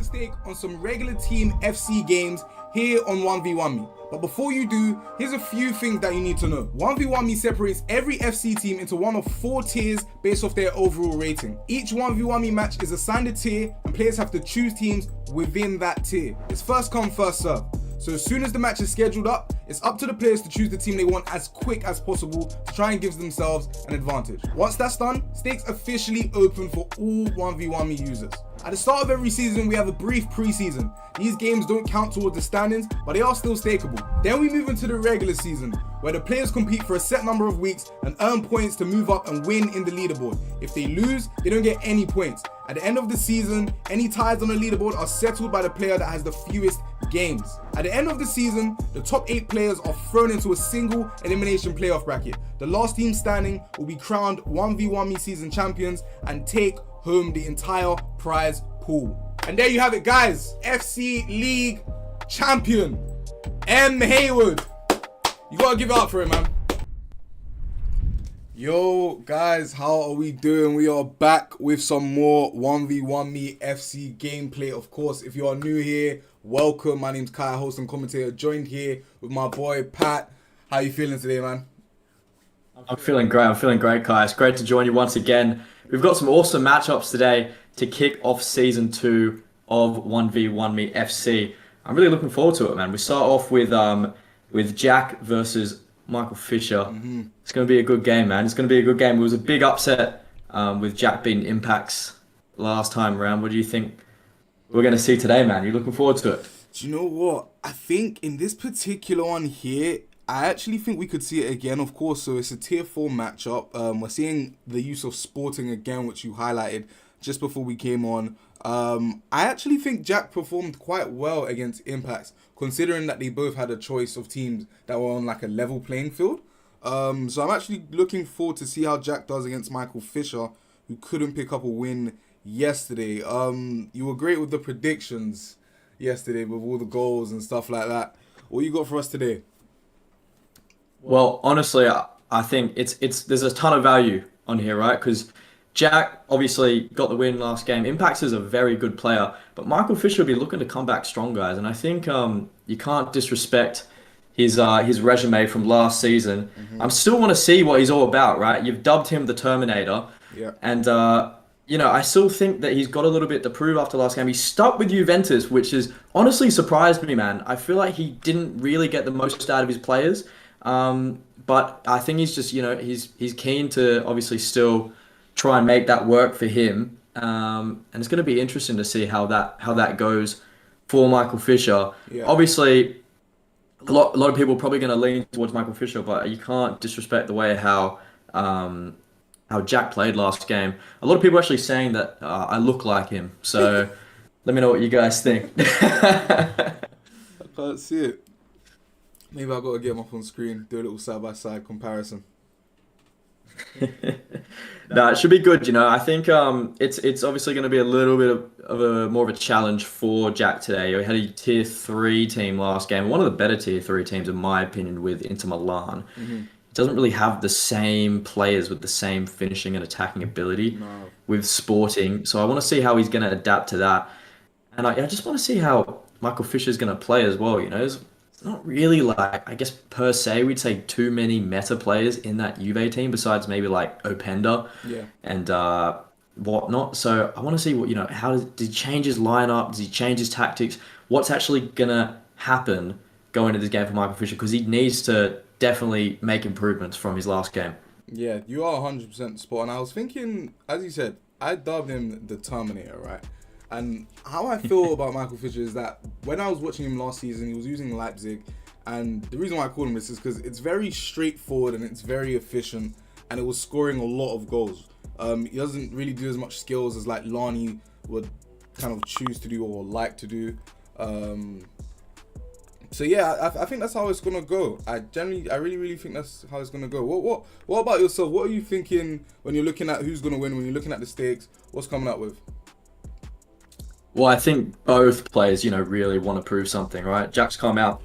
stake on some regular team FC games here on 1v1me. But before you do, here's a few things that you need to know. 1v1me separates every FC team into one of 4 tiers based off their overall rating. Each 1v1me match is assigned a tier and players have to choose teams within that tier. It's first come, first serve. So as soon as the match is scheduled up, it's up to the players to choose the team they want as quick as possible to try and give themselves an advantage. Once that's done, stakes officially open for all 1v1me users. At the start of every season, we have a brief pre-season. These games don't count towards the standings, but they are still stakeable. Then we move into the regular season, where the players compete for a set number of weeks and earn points to move up and win in the leaderboard. If they lose, they don't get any points. At the end of the season, any ties on the leaderboard are settled by the player that has the fewest games. At the end of the season, the top 8 players are thrown into a single elimination playoff bracket. The last team standing will be crowned 1v1me season champions and take home the entire prize pool. And there you have it, guys. FC League champion, M. Haywood. You gotta give it up for him, man. Yo, guys, how are we doing? We are back with some more 1v1me FC gameplay. Of course, if you are new here, welcome. My name's Kai, host and commentator, joined here with my boy, Pat. How you feeling today, man? I'm feeling great, Kai. It's great to join you once again. We've got some awesome matchups today to kick off Season 2 of 1v1me FC. I'm really looking forward to it, man. We start off with Jack versus Michael Fisher. It's going to be a good game, man. It's going to be a good game. It was a big upset with Jack beating Impacts last time around. What do you think we're going to see today, man? You looking forward to it? Do you know what? I think in this particular one here, I actually think we could see it again, of course. So it's a tier 4 matchup. We're seeing the use of Sporting again, which you highlighted just before we came on. I actually think Jack performed quite well against Impacts, considering that they both had a choice of teams that were on like a level playing field. So I'm actually looking forward to see how Jack does against Michael Fisher, who couldn't pick up a win yesterday. You were great with the predictions yesterday with all the goals and stuff like that. What you got for us today? Well, honestly, I think there's a ton of value on here, right? Because Jack obviously got the win last game. Impacts is a very good player, but Michael Fisher will be looking to come back strong, guys. And I think you can't disrespect his resume from last season. I still want to see what he's all about, right? You've dubbed him the Terminator, Yeah. and I still think that he's got a little bit to prove after last game. He stuck with Juventus, which has honestly surprised me, man. I feel like he didn't really get the most out of his players. But I think he's just, he's keen to obviously still try and make that work for him. And it's going to be interesting to see how that goes for Michael Fisher. Yeah. Obviously, a lot of people are probably going to lean towards Michael Fisher, but you can't disrespect the way how Jack played last game. A lot of people are actually saying that I look like him. So let me know what you guys think. I can't see it. Maybe I've got to get him up on screen, do a little side-by-side comparison. No, it should be good. I think it's obviously going to be a little bit of more of a challenge for Jack today. We had a tier 3 team last game, one of the better tier 3 teams in my opinion, with Inter Milan. It doesn't really have the same players with the same finishing and attacking ability with Sporting. So I want to see how he's going to adapt to that, and I just want to see how Michael Fisher's going to play as well. It's not really like, I guess per se, we'd say too many meta players in that Juve team besides maybe like Openda and whatnot. So I want to see how does he change his lineup? Does he change his tactics? What's actually gonna happen going into this game for Michael Fisher? Because he needs to definitely make improvements from his last game. Yeah, you are 100% spot on. I was thinking, as you said, I dubbed him the Terminator, right? And how I feel about Michael Fisher is that when I was watching him last season, he was using Leipzig. And the reason why I call him this is because it's very straightforward and it's very efficient. And it was scoring a lot of goals. He doesn't really do as much skills as like Lani would kind of choose to do or like to do. So yeah, I think that's how it's gonna go. I really think that's how it's gonna go. What about yourself? What are you thinking when you're looking at who's gonna win? When you're looking at the stakes, what's coming up with? Well, I think both players, really want to prove something, right? Jack's come out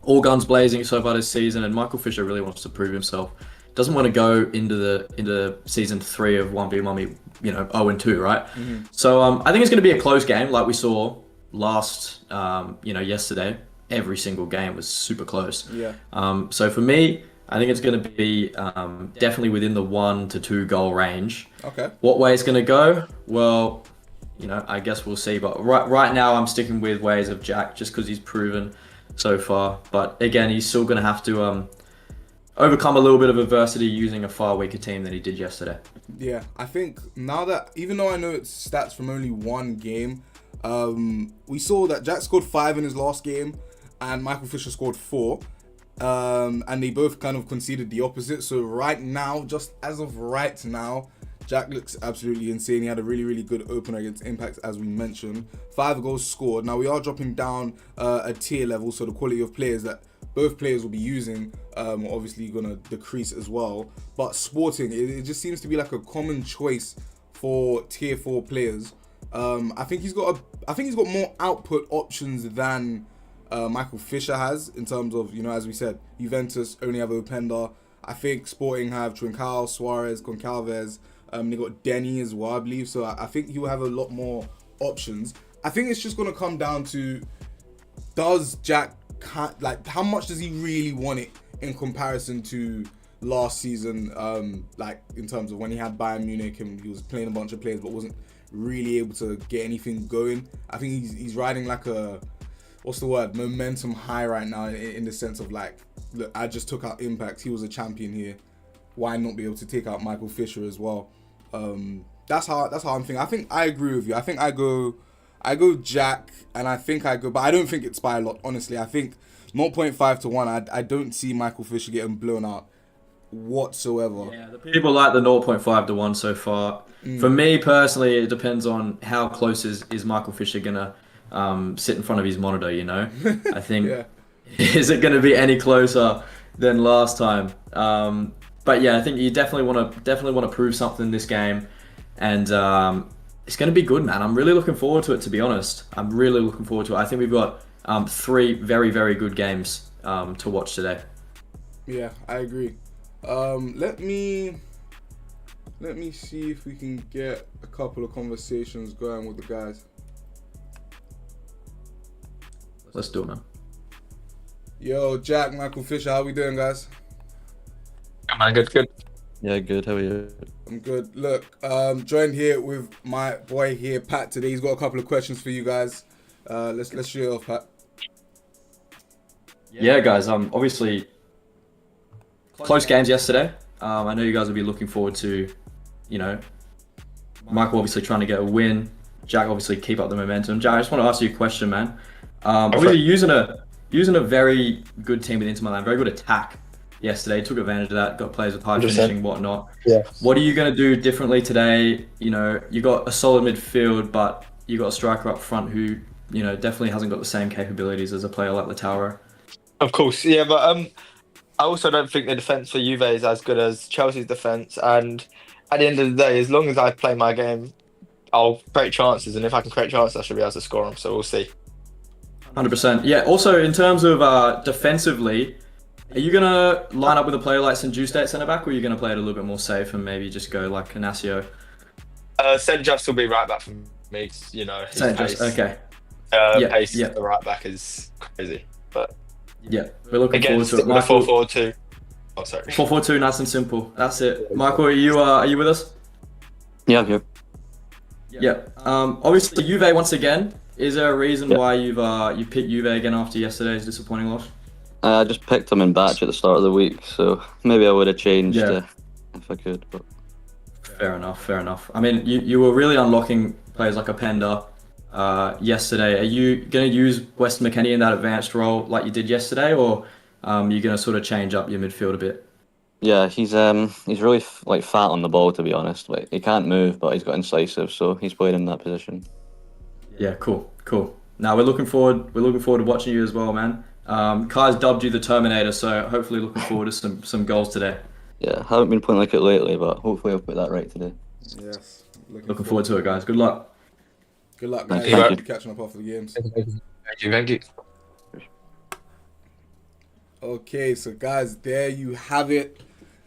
all guns blazing so far this season, and Michael Fisher really wants to prove himself. doesn't want to go into season 3 of 1v1, 0-2, right? So I think it's going to be a close game, like we saw last, yesterday. Every single game was super close. Yeah. So for me, I think it's going to be definitely within the 1 to 2 goal range. Okay. What way it's going to go? Well, I guess we'll see. But right now, I'm sticking with ways of Jack just because he's proven so far. But again, he's still going to have to overcome a little bit of adversity using a far weaker team than he did yesterday. Yeah, I think now that, even though I know it's stats from only one game, we saw that Jack scored 5 in his last game and Michael Fisher scored 4. And they both kind of conceded the opposite. So right now, just as of right now, Jack looks absolutely insane. He had a really, really good opener against Impact, as we mentioned. 5 goals scored. Now we are dropping down a tier level, so the quality of players that both players will be using are obviously going to decrease as well. But Sporting, it just seems to be like a common choice for tier 4 players. I think he's got more output options than Michael Fisher has, in terms of, as we said, Juventus only have Openda. I think Sporting have Trincao, Suarez, Goncalves. They got Denny as well, I believe. So I think he will have a lot more options. I think it's just going to come down to, does Jack, how much does he really want it in comparison to last season, in terms of when he had Bayern Munich and he was playing a bunch of players but wasn't really able to get anything going. I think he's riding like a, what's the word, momentum high right now, in the sense of like, look, I just took out Impact, he was a champion here, why not be able to take out Michael Fisher as well? That's how I'm thinking. I think I agree with you. I think I go Jack, and but I don't think it's by a lot, honestly. I think 0.5 to 1, I don't see Michael Fisher getting blown out whatsoever. Yeah, the people like the 0.5 to 1 so far. For me personally, it depends on how close is Michael Fisher gonna sit in front of his monitor, I think, Yeah. Is it going to be any closer than last time? But yeah, I think you definitely want to prove something in this game, and it's going to be good, man. I'm really looking forward to it, to be honest. I'm really looking forward to it. I think we've got 3 very, very good games to watch today. Yeah, I agree. Let me see if we can get a couple of conversations going with the guys. Let's do it, man. Yo, Jack, Michael Fisher, how we doing, guys? Yeah, man, good. Yeah, good. How are you? I'm good. Look, joined here with my boy here, Pat. Today, he's got a couple of questions for you guys. Let's shoot it off, Pat. Yeah, guys. Obviously, close games yesterday. I know you guys will be looking forward to, Michael obviously trying to get a win. Jack obviously keep up the momentum. Jack, I just want to ask you a question, man. Obviously using a very good team with Inter Milan, very good attack yesterday. Took advantage of that. Got players with high 100%. finishing, whatnot. Yeah. What are you going to do differently today? You got a solid midfield, but you got a striker up front who, definitely hasn't got the same capabilities as a player like Lautaro. Of course, yeah, but I also don't think the defence for Juve is as good as Chelsea's defence. And at the end of the day, as long as I play my game, I'll create chances, and if I can create chances, I should be able to score them. So we'll see. 100%. Yeah. Also, in terms of defensively, are you gonna line up with a player like St. Juste at centre back, or are you gonna play it a little bit more safe and maybe just go like Inacio? St. Just will be right back for me. His St. pace. Just, okay. Pace at the right back is crazy. But Yeah, we're looking forward against to it. the 4-4-2. Oh, sorry. 4-4-2, nice and simple. That's it. Michael, are you with us? Yeah, I'm here. Yeah. Obviously, Juve once again. Is there a reason why you picked Juve again after yesterday's disappointing loss? I just picked them in batch at the start of the week, so maybe I would have changed if I could. But Fair enough. I mean, you were really unlocking players like Openda yesterday. Are you going to use Weston McKennie in that advanced role like you did yesterday, or are you going to sort of change up your midfield a bit? yeah, he's really fat on the ball, to be honest. Like, he can't move, but he's got incisive, so he's played in that position. Yeah, cool. Now we're looking forward to watching you as well, man. Kai's dubbed you the Terminator, so hopefully looking forward to some goals today. Yeah, haven't been playing like it lately, but hopefully I'll put that right today. Yes. Looking forward to it, guys. Good luck. Good luck, guys. Thank you. Catching up after the games. Thank you. Okay, so guys, there you have it.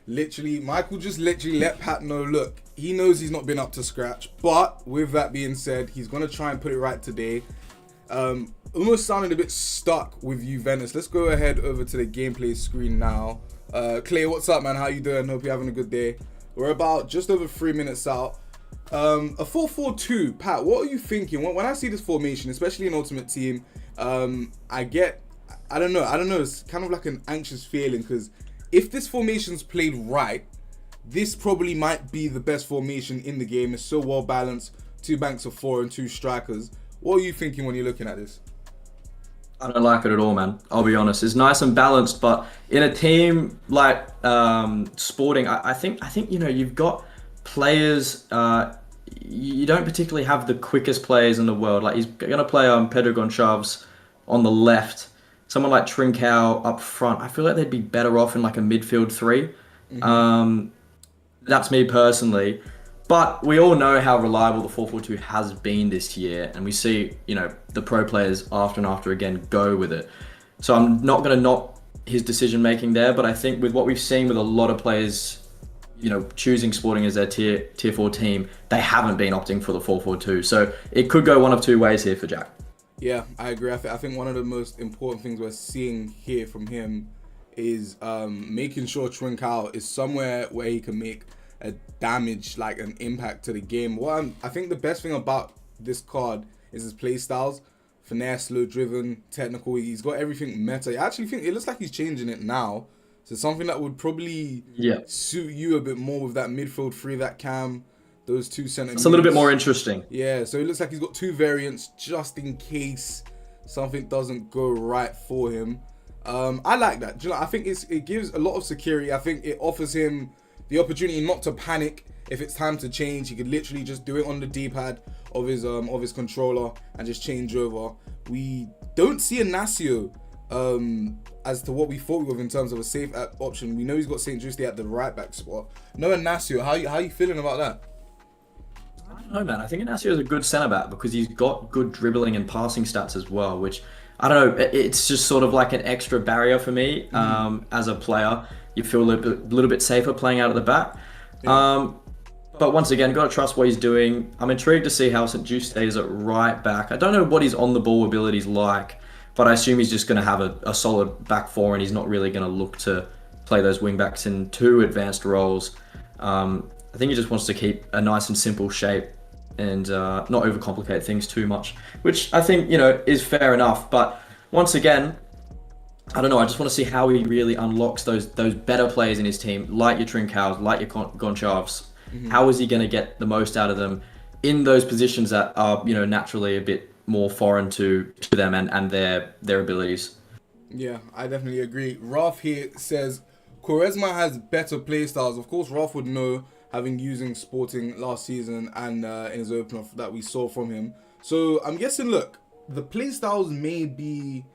Literally, Michael just literally let Pat know, look, he knows he's not been up to scratch. But with that being said, he's going to try and put it right today. Almost sounding a bit stuck with Juventus. Let's go ahead over to the gameplay screen now. Clay, what's up, man? How you doing? Hope you're having a good day. We're about just over 3 minutes out. A 4-4-2. Pat, what are you thinking? When I see this formation, especially in Ultimate Team, I don't know. It's kind of like an anxious feeling because if this formation's played right, this probably might be the best formation in the game. It's so well balanced. 2 banks of 4 and 2 strikers. What are you thinking when you're looking at this? I don't like it at all, man. I'll be honest. It's nice and balanced, but in a team like Sporting, I think you've got players. You don't particularly have the quickest players in the world. Like he's gonna play Pedro Goncalves on the left. Someone like Trincao up front. I feel like they'd be better off in like a midfield 3. That's me personally. But we all know how reliable the 4-4-2 has been this year, and we see, the pro players after and after again go with it. So I'm not going to knock his decision making there, but I think with what we've seen with a lot of players, choosing Sporting as their tier 4 team, they haven't been opting for the 4-4-2. So it could go one of 2 ways here for Jack. Yeah, I agree. I think one of the most important things we're seeing here from him is making sure Trincao is somewhere where he can make a damage, like an impact to the game. I think the best thing about this card is his play styles. Finesse, slow driven, technical. He's got everything meta. I actually think it looks like he's changing it now. So something that would probably suit you a bit more with that midfield 3, that cam, those 2 center. It's a little bit more interesting. Yeah, so it looks like he's got 2 variants just in case something doesn't go right for him. I like that. I think it gives a lot of security. I think it offers him the opportunity not to panic if it's time to change. He could literally just do it on the D-pad of his controller and just change over. We don't see Inacio as to what we thought we were in terms of a safe option. We know he's got St. Juste at the right back spot. No Inacio, how you feeling about that? I don't know, man. I think Inacio is a good centre back because he's got good dribbling and passing stats as well, which I don't know. It's just sort of like an extra barrier for me as a player. You feel a little bit safer playing out at the back. Yeah. But once again, got to trust what he's doing. I'm intrigued to see how St. Juste stays at right back. I don't know what his on-the-ball ability's like, but I assume he's just going to have a solid back 4 and he's not really going to look to play those wing-backs in too advanced roles. I think he just wants to keep a nice and simple shape and not overcomplicate things too much, which I think, is fair enough. But once again, I don't know. I just want to see how he really unlocks those better players in his team, like your Trincaos, like your Goncalves. How is he going to get the most out of them in those positions that are, naturally a bit more foreign to them and their abilities? Yeah, I definitely agree. Ralph here says Quaresma has better play styles. Of course, Ralph would know, having using Sporting last season and in his opener that we saw from him. So I'm guessing, look, the play styles may be.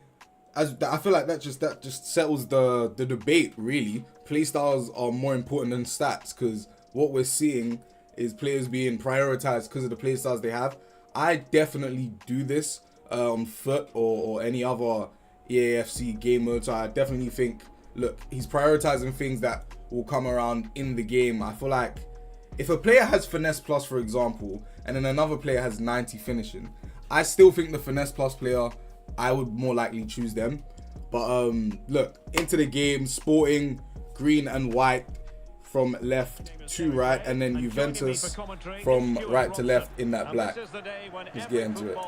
I feel like that just settles the debate, really. Playstyles are more important than stats because what we're seeing is players being prioritized because of the playstyles they have. I definitely do this on Foot or any other EAFC game mode. So I definitely think, look, he's prioritizing things that will come around in the game. I feel like if a player has Finesse Plus, for example, and then another player has 90 finishing, I still think the Finesse Plus player, I would more likely choose them. But look, into the game, Sporting, green and white from left to right, and then Juventus from right to left in that black. Let's get into it.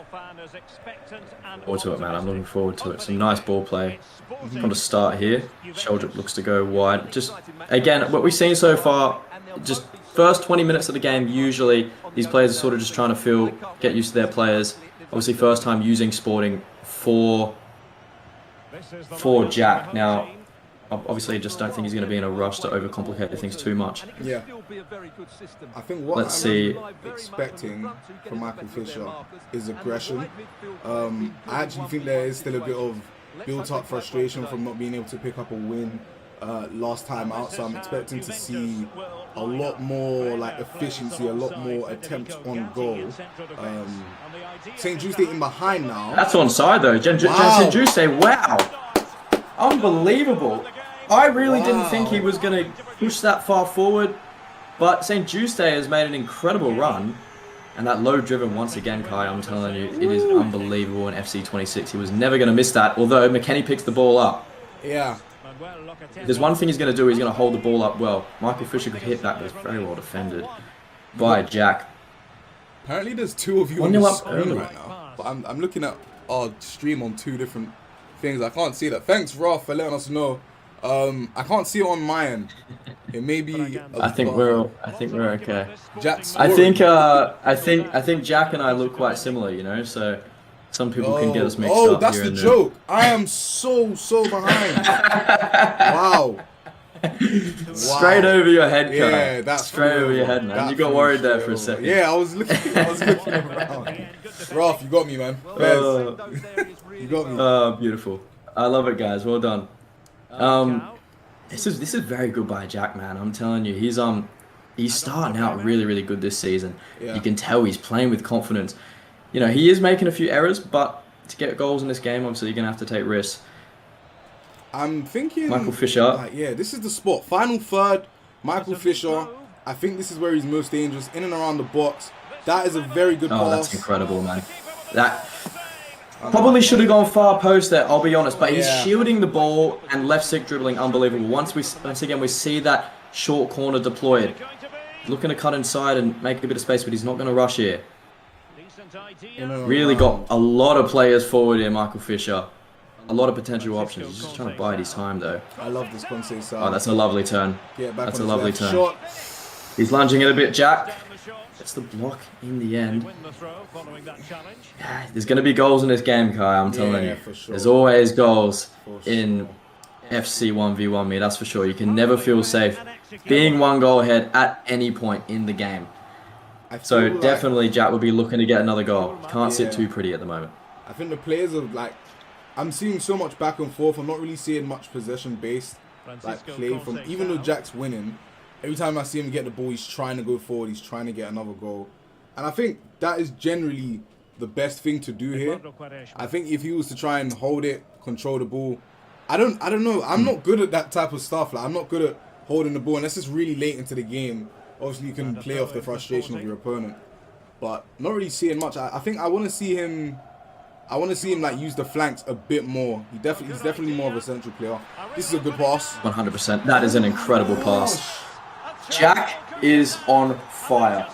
Forward to it, man. I'm looking forward to it. Some nice ball play from the start here. Sheldrick looks to go wide. Just, again, what we've seen so far, just first 20 minutes of the game, usually these players are sort of just trying to get used to their players. Obviously, first time using Sporting for Jack. Now, obviously, I just don't think he's going to be in a rush to overcomplicate things too much. Yeah. I think what I'm expecting from Michael Fisher is aggression. I actually think there is still a bit of built-up frustration from not being able to pick up a win last time out. So I'm expecting to see a lot more like efficiency, a lot more attempts on goal. St. Juste in behind now. That's onside though. St. Juste, wow. Unbelievable. I really didn't think he was going to push that far forward, but St. Juste has made an incredible run. And that low driven once again, Kai, I'm telling you, it is unbelievable in FC 26. He was never going to miss that, although McKennie picks the ball up. Yeah. If there's one thing he's going to do, he's going to hold the ball up well. Michael Fisher could hit that, but it's very well defended by Jack. Apparently there's two of you on the screen right now. But I'm looking at our stream on two different things. I can't see that. Thanks, Roth, for letting us know. I can't see it on my end. It may be. I think we're okay. Jack's I think Jack and I look quite similar, you know. So some people can get us mixed up. Oh, that's the joke. I am so behind. Wow. Straight over your head, Kai. Yeah, that's straight over your head, man. You got worried there for a second. Yeah, I was looking around. Ralph, you got me, man. You got me. Oh, beautiful. I love it, guys. Well done. This is very good by Jack, man. I'm telling you, he's starting out really good this season. Yeah. You can tell he's playing with confidence. You know, he is making a few errors, but to get goals in this game, obviously you're gonna have to take risks. I'm thinking Michael Fisher. Yeah, this is the spot. Final third, Michael Fisher. I think this is where he's most dangerous, in and around the box. That is a very good pass. Oh, that's incredible, man. That probably should have gone far post there, I'll be honest, but he's shielding the ball and left stick dribbling unbelievable. Once again we see that short corner deployed. Looking to cut inside and make a bit of space, but he's not going to rush here. Really got a lot of players forward here, Michael Fisher. A lot of potential options. He's just trying to bide his time though. I love this Conte side. Oh, that's a lovely turn. That's a lovely turn. Shot. He's lunging it a bit, Jack. It's the block in the end. There's going to be goals in this game, Kai, I'm telling you. For sure. There's always goals in FC 1v1 me, that's for sure. You can never feel safe being one goal ahead at any point in the game. So definitely Jack will be looking to get another goal. Can't sit too pretty at the moment. I think the players are I'm seeing so much back and forth. I'm not really seeing much possession based play from, even though Jack's winning. Every time I see him get the ball, he's trying to go forward. He's trying to get another goal. And I think that is generally the best thing to do here. I think if he was to try and hold it, control the ball, I don't know. I'm not good at that type of stuff. I'm not good at holding the ball. Unless it's really late into the game. Obviously, you can play off the frustration of your opponent. But not really seeing much. I think I want to see him... use the flanks a bit more. He's definitely more of a central player. This is a good pass. 100%. That is an incredible pass. Jack is on fire.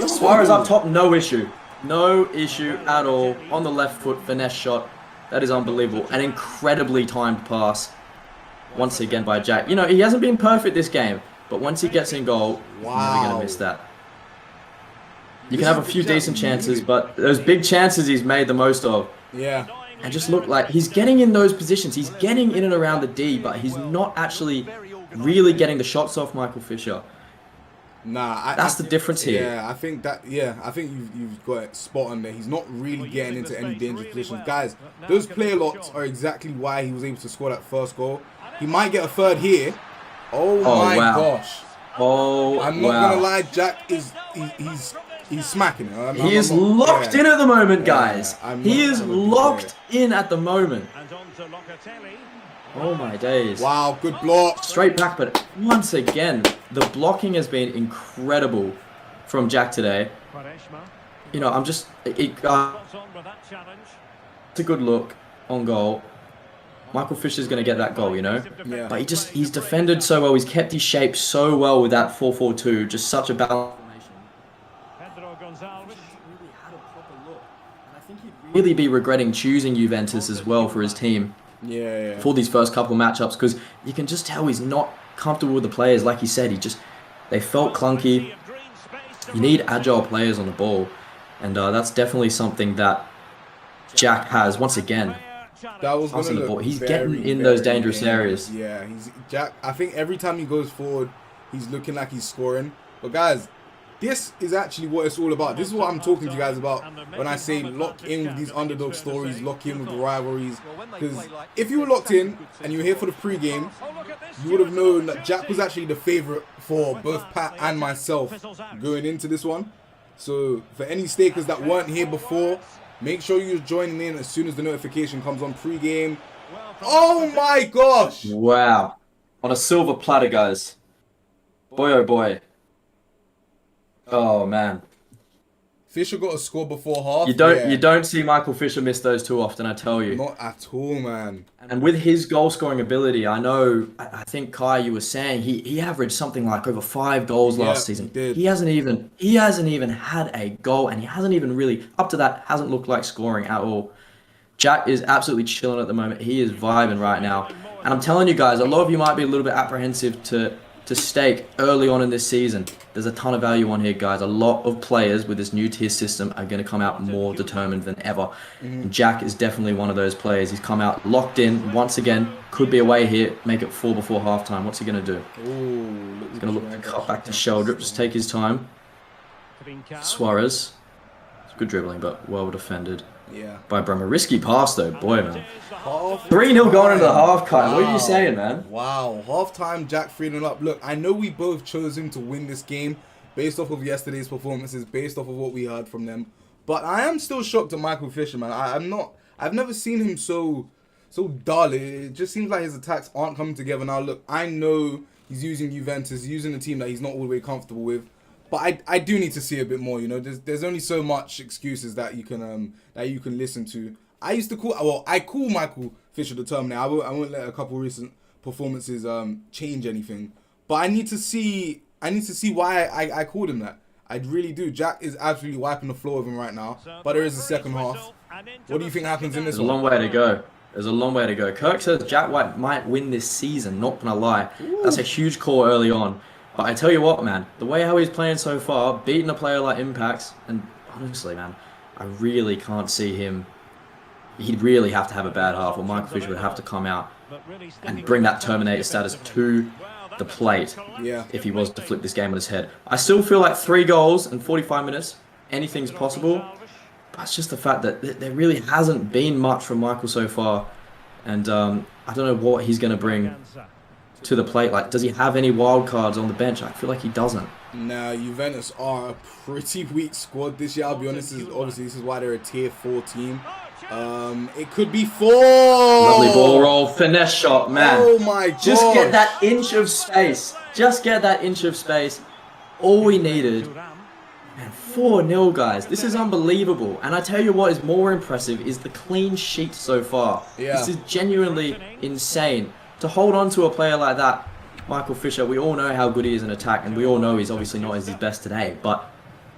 Suarez up top, no issue. No issue at all. On the left foot, finesse shot. That is unbelievable. An incredibly timed pass. Once again by Jack. You know, he hasn't been perfect this game, but once he gets in goal, he's never going to miss that. You can have a few decent chances, but those big chances he's made the most of. Yeah. And just look like he's getting in those positions. He's getting in and around the D, but he's not actually really getting the shots off Michael Fisher. Nah, that's the difference here. Yeah, I think you've got it spot on there. He's not really getting into any dangerous positions. Guys, those player lots are exactly why he was able to score that first goal. He might get a third here. Oh my gosh. Oh, I'm not gonna lie, Jack is he's smacking it. He is locked in at the moment, guys. He is locked in at the moment. Oh my days. Wow, good block. Straight back, but once again, the blocking has been incredible from Jack today. You know, it's a good look on goal. Michael Fisher's going to get that goal, you know? Yeah. But he's defended so well. He's kept his shape so well with that 4-4-2. Just such a balance. Really be regretting choosing Juventus as well for his team. Yeah. For these first couple matchups, because you can just tell he's not comfortable with the players. Like he said, they felt clunky. You need agile players on the ball, and that's definitely something that Jack has. Once again, that was on the ball. He's getting in those dangerous areas. Yeah, Jack. I think every time he goes forward, he's looking like he's scoring. But guys, this is actually what it's all about. This is what I'm talking to you guys about when I say lock in with these underdog stories, lock in with the rivalries. Because if you were locked in and you were here for the pre-game, you would have known that Jack was actually the favourite for both Pat and myself going into this one. So for any stakers that weren't here before, make sure you're joining in as soon as the notification comes on pre-game. Oh my gosh! Wow. On a silver platter, guys. Boy, oh boy. Oh, man. Fisher got a score before half. You don't see Michael Fisher miss those too often, I tell you. Not at all, man. And with his goal scoring ability, I think Kai, you were saying he averaged something like over 5 goals last season. He did. He hasn't even had a goal, and he hasn't even really up to that hasn't looked like scoring at all. Jack is absolutely chilling at the moment. He is vibing right now. And I'm telling you guys, a lot of you might be a little bit apprehensive to stake early on in this season. There's a ton of value on here, guys. A lot of players with this new tier system are going to come out more determined than ever. And Jack is definitely one of those players. He's come out locked in once again. Could be away here, make it 4 before halftime. What's he going to do? Ooh, He's going to look to cut back to Sheldrick, just take his time. Suarez. It's good dribbling, but well defended. Yeah. By Bremer. Risky pass though, boy, man. 3-0 going into the half, Kai. What are you saying, man? Wow. Half-time, Jack 3-0 up. Look, I know we both chose him to win this game based off of yesterday's performances, based off of what we heard from them. But I am still shocked at Michael Fisher, man. I've never seen him so dull. It just seems like his attacks aren't coming together now. Look, I know he's using Juventus, using a team that he's not all the way comfortable with. But I do need to see a bit more, you know. There's only so much excuses that you can listen to. I call Michael Fisher the Terminator. I won't let a couple recent performances change anything. But I need to see why I called him that. I really do. Jack is absolutely wiping the floor with him right now. But there is a second half. What do you think happens in this one? There's a long way to go. There's a long way to go. Kirk says Jack White might win this season. Not gonna lie. Ooh. That's a huge call early on. But I tell you what, man, the way how he's playing so far, beating a player like Impacts, and honestly, man, I really can't see him. He'd really have to have a bad half, or Michael Fisher would have to come out and bring that Terminator status to the plate if he was to flip this game on his head. I still feel like 3 goals in 45 minutes, anything's possible. But it's just the fact that there really hasn't been much from Michael so far. And I don't know what he's going to bring to the plate. Like, does he have any wild cards on the bench? I feel like he doesn't. Nah, Juventus are a pretty weak squad this year. I'll be honest. Obviously, this is why they're a tier 4 team. It could be 4. Lovely ball roll, finesse shot, man. Oh my god! Just get that inch of space. Just get that inch of space. All we needed. And 4-0, guys. This is unbelievable. And I tell you what is more impressive is the clean sheet so far. Yeah. This is genuinely insane. To hold on to a player like that, Michael Fisher, we all know how good he is in attack, and we all know he's obviously not at his best today. But,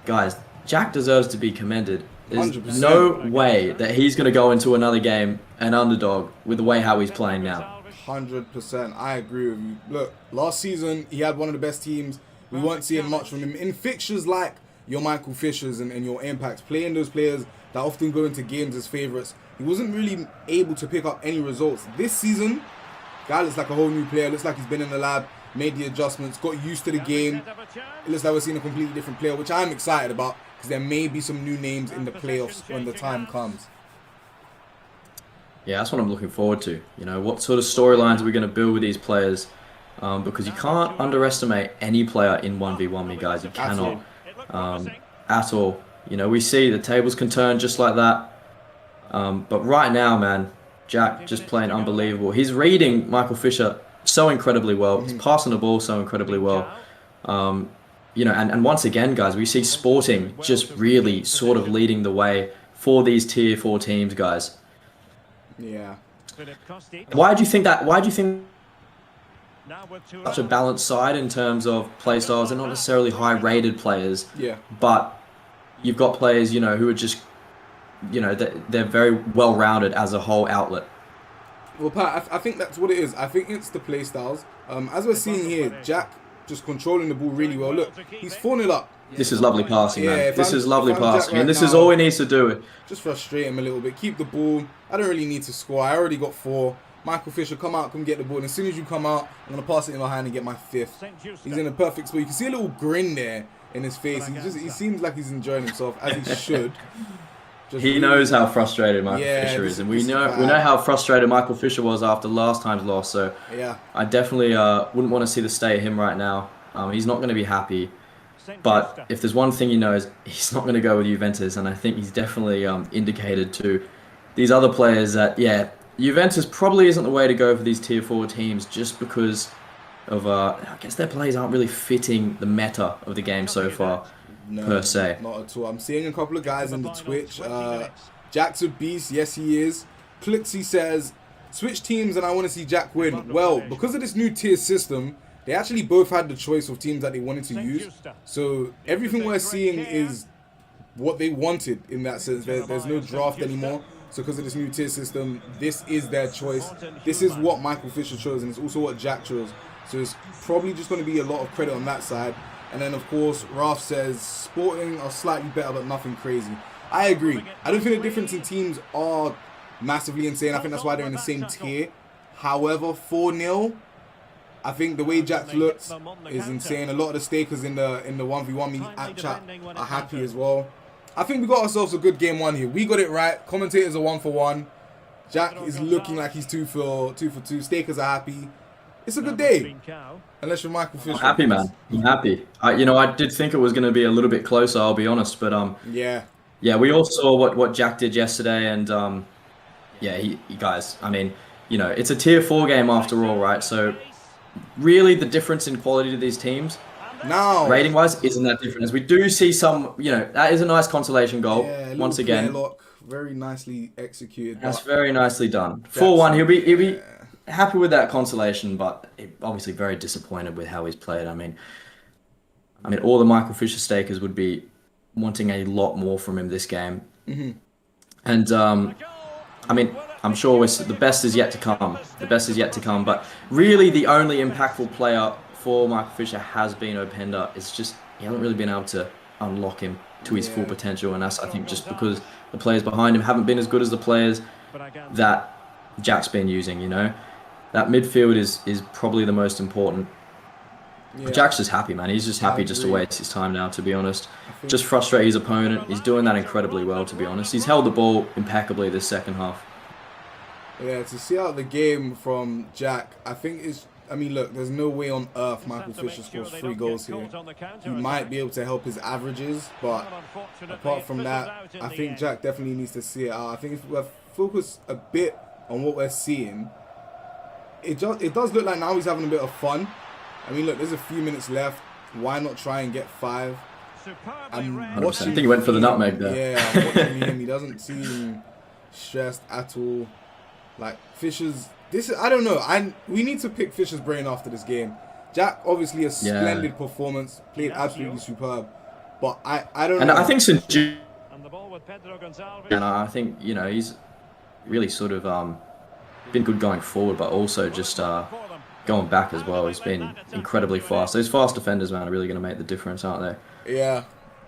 guys, Jack deserves to be commended. There's 100%. no way that he's going to go into another game an underdog with the way how he's playing now. 100%. I agree with you. Look, last season, he had one of the best teams. We weren't seeing much from him. In fixtures like your Michael Fishers and your Impacts, playing those players that often go into games as favourites, he wasn't really able to pick up any results. This season, guy looks like a whole new player. Looks like he's been in the lab, made the adjustments, got used to the game. It looks like we're seeing a completely different player, which I'm excited about, because there may be some new names in the playoffs when the time comes. Yeah, that's what I'm looking forward to. You know, what sort of storylines are we going to build with these players? Because you can't underestimate any player in 1v1, me guys. You cannot. At all. You know, we see the tables can turn just like that. But right now, man, Jack just playing unbelievable. He's reading Michael Fisher so incredibly well. He's passing the ball so incredibly well. You know, and once again, guys, we see Sporting just really sort of leading the way for these tier 4 teams, guys. Yeah. Why do you think that? Why do you think such a balanced side in terms of play styles? They're not necessarily high-rated players. Yeah. But you've got players, you know, who are just, you know, they're very well-rounded as a whole outlet. Well, Pat, I think that's what it is. I think it's the play styles. As we're seeing here, Jack just controlling the ball really well. Look, he's 4-0 up. This is lovely passing, man. Yeah, This is lovely passing, right and this now, is all he needs to do. Just frustrate him a little bit. Keep the ball. I don't really need to score. I already got 4. Michael Fisher, come out, come get the ball. And as soon as you come out, I'm going to pass it in my hand and get my 5th. He's in a perfect spot. You can see a little grin there in his face. He seems like he's enjoying himself, as he should. He knows how frustrated Michael Fisher is, and we know how frustrated Michael Fisher was after last time's loss. So yeah, I definitely wouldn't want to see the state of him right now. He's not going to be happy. But if there's one thing he knows, he's not going to go with Juventus, and I think he's definitely indicated to these other players that, yeah, Juventus probably isn't the way to go for these tier 4 teams just because of I guess their plays aren't really fitting the meta of the game so far, per se. Not at all. I'm seeing a couple of guys in the Twitch. Jack's a beast. Yes, he is. Clixy says, switch teams and I want to see Jack win. Well, because of this new tier system, they actually both had the choice of teams that they wanted to use. So everything we're seeing is what they wanted in that sense. There's no draft anymore. So because of this new tier system, this is their choice. This is what Michael Fisher chose, and it's also what Jack chose. So it's probably just going to be a lot of credit on that side. And then, of course, Ralph says, Sporting are slightly better, but nothing crazy. I agree. I don't think the difference in teams are massively insane. I think that's why they're in the same tier. However, 4-0, I think the way Jack looks is insane. A lot of the stakers in the 1v1 me app chat are happy as well. I think we got ourselves a good game 1 here. We got it right. Commentators are 1 for 1. Jack is looking like he's 2 for 2. Stakers are happy. It's a good day. Unless you're Michael Fisher. I'm happy, man. I'm happy. I did think it was going to be a little bit closer, I'll be honest. But yeah, we all saw what Jack did yesterday, and yeah, he guys. I mean, it's a tier 4 game after all, right? So really, the difference in quality to these teams, rating wise, isn't that different. As we do see some, that is a nice consolation goal. Yeah, once again, very nicely executed. That's very nicely done. 4-1. He'll be happy with that consolation, but obviously very disappointed with how he's played. I mean, all the Michael Fisher stakers would be wanting a lot more from him this game. And I mean, I'm sure the best is yet to come. The best is yet to come. But really, the only impactful player for Michael Fisher has been Openda. It's just he hasn't really been able to unlock him to his full potential, and that's, I think, just because the players behind him haven't been as good as the players that Jack's been using. That midfield is probably the most important. Yeah. Jack's just happy, man. He's just happy just to waste his time now, to be honest. Just frustrate his opponent. He's doing that incredibly well, to be honest. He's held the ball impeccably this second half. Yeah, to see out the game from Jack, I think look, there's no way on earth Michael Fisher scores 3 goals here. He might be able to help his averages, but apart from that, I think Jack definitely needs to see it out. I think if we focus a bit on what we're seeing, it does look like now he's having a bit of fun. I mean, look, there's a few minutes left. Why not try and get 5? I think he went for the nutmeg there. Yeah, I'm watching him. He doesn't seem stressed at all. Like, I don't know. We need to pick Fisher's brain after this game. Jack, obviously, a splendid performance. Played absolutely superb. But I don't know. And I think and I think, he's really sort of been good going forward, but also just going back as well. He's been incredibly fast. Those fast defenders, man, are really going to make the difference, aren't they? Yeah.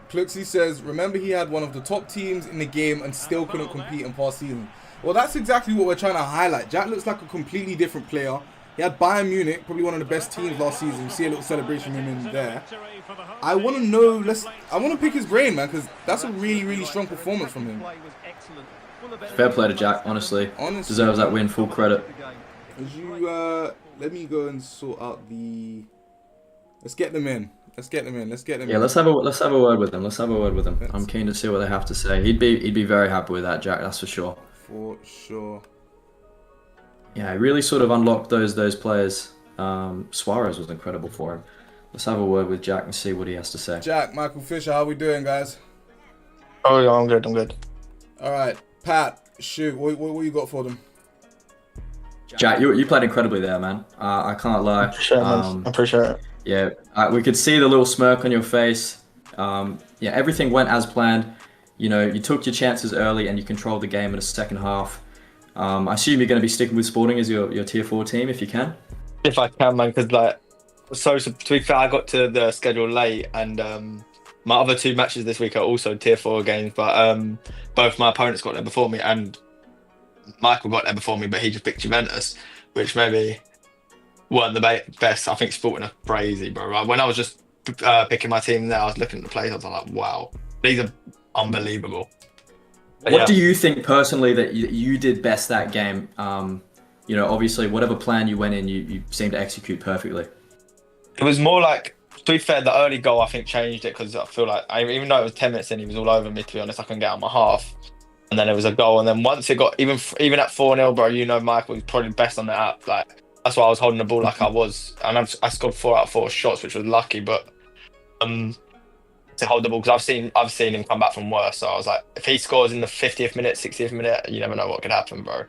Kluxy says, remember he had one of the top teams in the game and still couldn't compete in past season. Well, that's exactly what we're trying to highlight. Jack looks like a completely different player. He had Bayern Munich, probably one of the best teams last season. You see a little celebration of him in there. I want to know, I want to pick his brain, man, because that's a really, really strong performance from him. Fair play to Jack, honestly. Deserves that win, full credit. Let me go and sort out let's get them in. Yeah, let's have a word with them. I'm keen to see what they have to say. He'd be very happy with that, Jack, that's for sure. For sure. Yeah, he really sort of unlocked those players. Suarez was incredible for him. Let's have a word with Jack and see what he has to say. Jack, Michael Fisher, how we doing, guys? Oh yeah, I'm good. Alright, Pat, shoot, what you got for them? Jack, you played incredibly there, man. I can't lie. I appreciate it. Yeah, we could see the little smirk on your face. Yeah, everything went as planned. You took your chances early and you controlled the game in the second half. I assume you're going to be sticking with Sporting as your tier 4 team if you can. If I can, man, because to be fair, I got to the schedule late, and my other 2 matches this week are also tier 4 games. But both my opponents got there before me, and Michael got there before me, but he just picked Juventus, which maybe weren't the best. I think Sporting are crazy, bro. When I was just picking my team there, I was looking at the players. I was like, wow, these are unbelievable. But what do you think personally that you did best that game? Obviously, whatever plan you went in, you seemed to execute perfectly. It was more like, to be fair, the early goal I think changed it, because I feel like even though it was 10 minutes in, he was all over me. To be honest, I couldn't get out my half. and then it was a goal. And then once it got even at 4-0, bro, you know Michael was probably best on the app. Like that's why I was holding the ball like I was, and I scored 4 out of 4 shots, which was lucky. But to hold the ball because I've seen him come back from worse. So I was like, if he scores in the 50th minute, 60th minute, you never know what could happen, bro.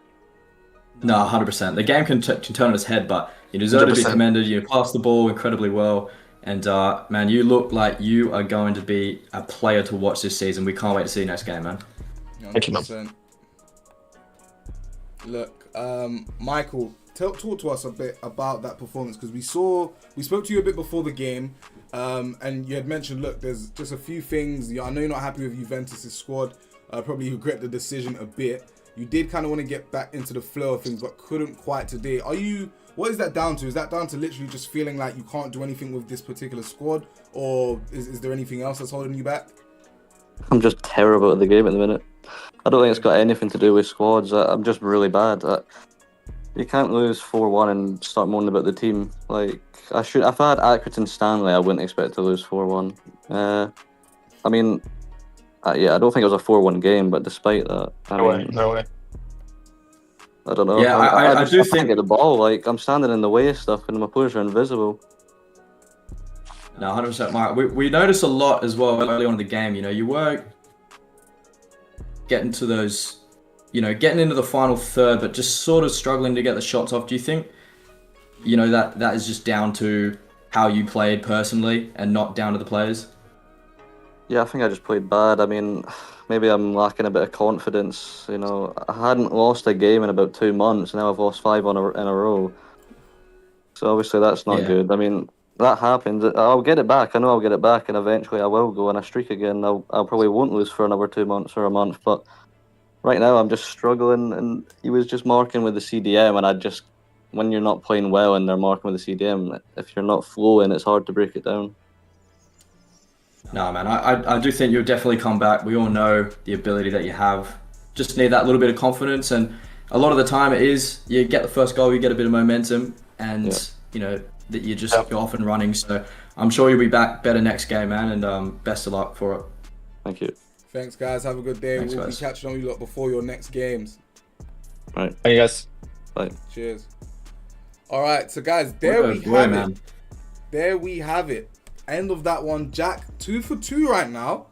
No, 100%. The game can turn on its head, but you deserve to be 100%. commended. You passed the ball incredibly well. And, man, you look like you are going to be a player to watch this season. We can't wait to see you next game, man. Thank you, man. 100%. Look, Michael, talk to us a bit about that performance because we spoke to you a bit before the game, and you had mentioned, look, there's just a few things. I know you're not happy with Juventus' squad. Probably regret the decision a bit. You did kind of want to get back into the flow of things, but couldn't quite today. What is that down to? Is that down to literally just feeling like you can't do anything with this particular squad, or is there anything else that's holding you back? I'm just terrible at the game at the minute. I don't think it's got anything to do with squads. I'm just really bad. You can't lose 4-1 and start moaning about the team. Like if I had Accrington Stanley, I wouldn't expect to lose 4-1. I mean, yeah, I don't think it was a 4-1 game, but despite that, No way. I don't know. Yeah, I do can't think get the ball. Like I'm standing in the way of stuff, and my players are invisible. No, 100%, Mark. We noticed a lot as well early on in the game. You know, you were getting to those, getting into the final third, but just sort of struggling to get the shots off. Do you think, that is just down to how you played personally and not down to the players? Yeah, I think I just played bad. I mean, maybe I'm lacking a bit of confidence. I hadn't lost a game in about 2 months, and now I've lost 5 in a row. So obviously that's not good. I mean, that happened. I'll get it back. I know I'll get it back, and eventually I will go on a streak again. I'll probably won't lose for another 2 months or a month, but right now I'm just struggling. And he was just marking with the CDM, and when you're not playing well and they're marking with the CDM, if you're not flowing, it's hard to break it down. No, man, I do think you'll definitely come back. We all know the ability that you have. Just need that little bit of confidence, and a lot of the time it is you get the first goal, you get a bit of momentum, and that you just go off and running. So I'm sure you'll be back better next game, man, and best of luck for it. Thank you. Thanks, guys. Have a good day. Thanks, we'll guys. be catching on you lot before your next games. Right. Thank you, guys. Bye. Cheers. All right, so guys, there we have it. End of that one. Jack 2 for 2 right now.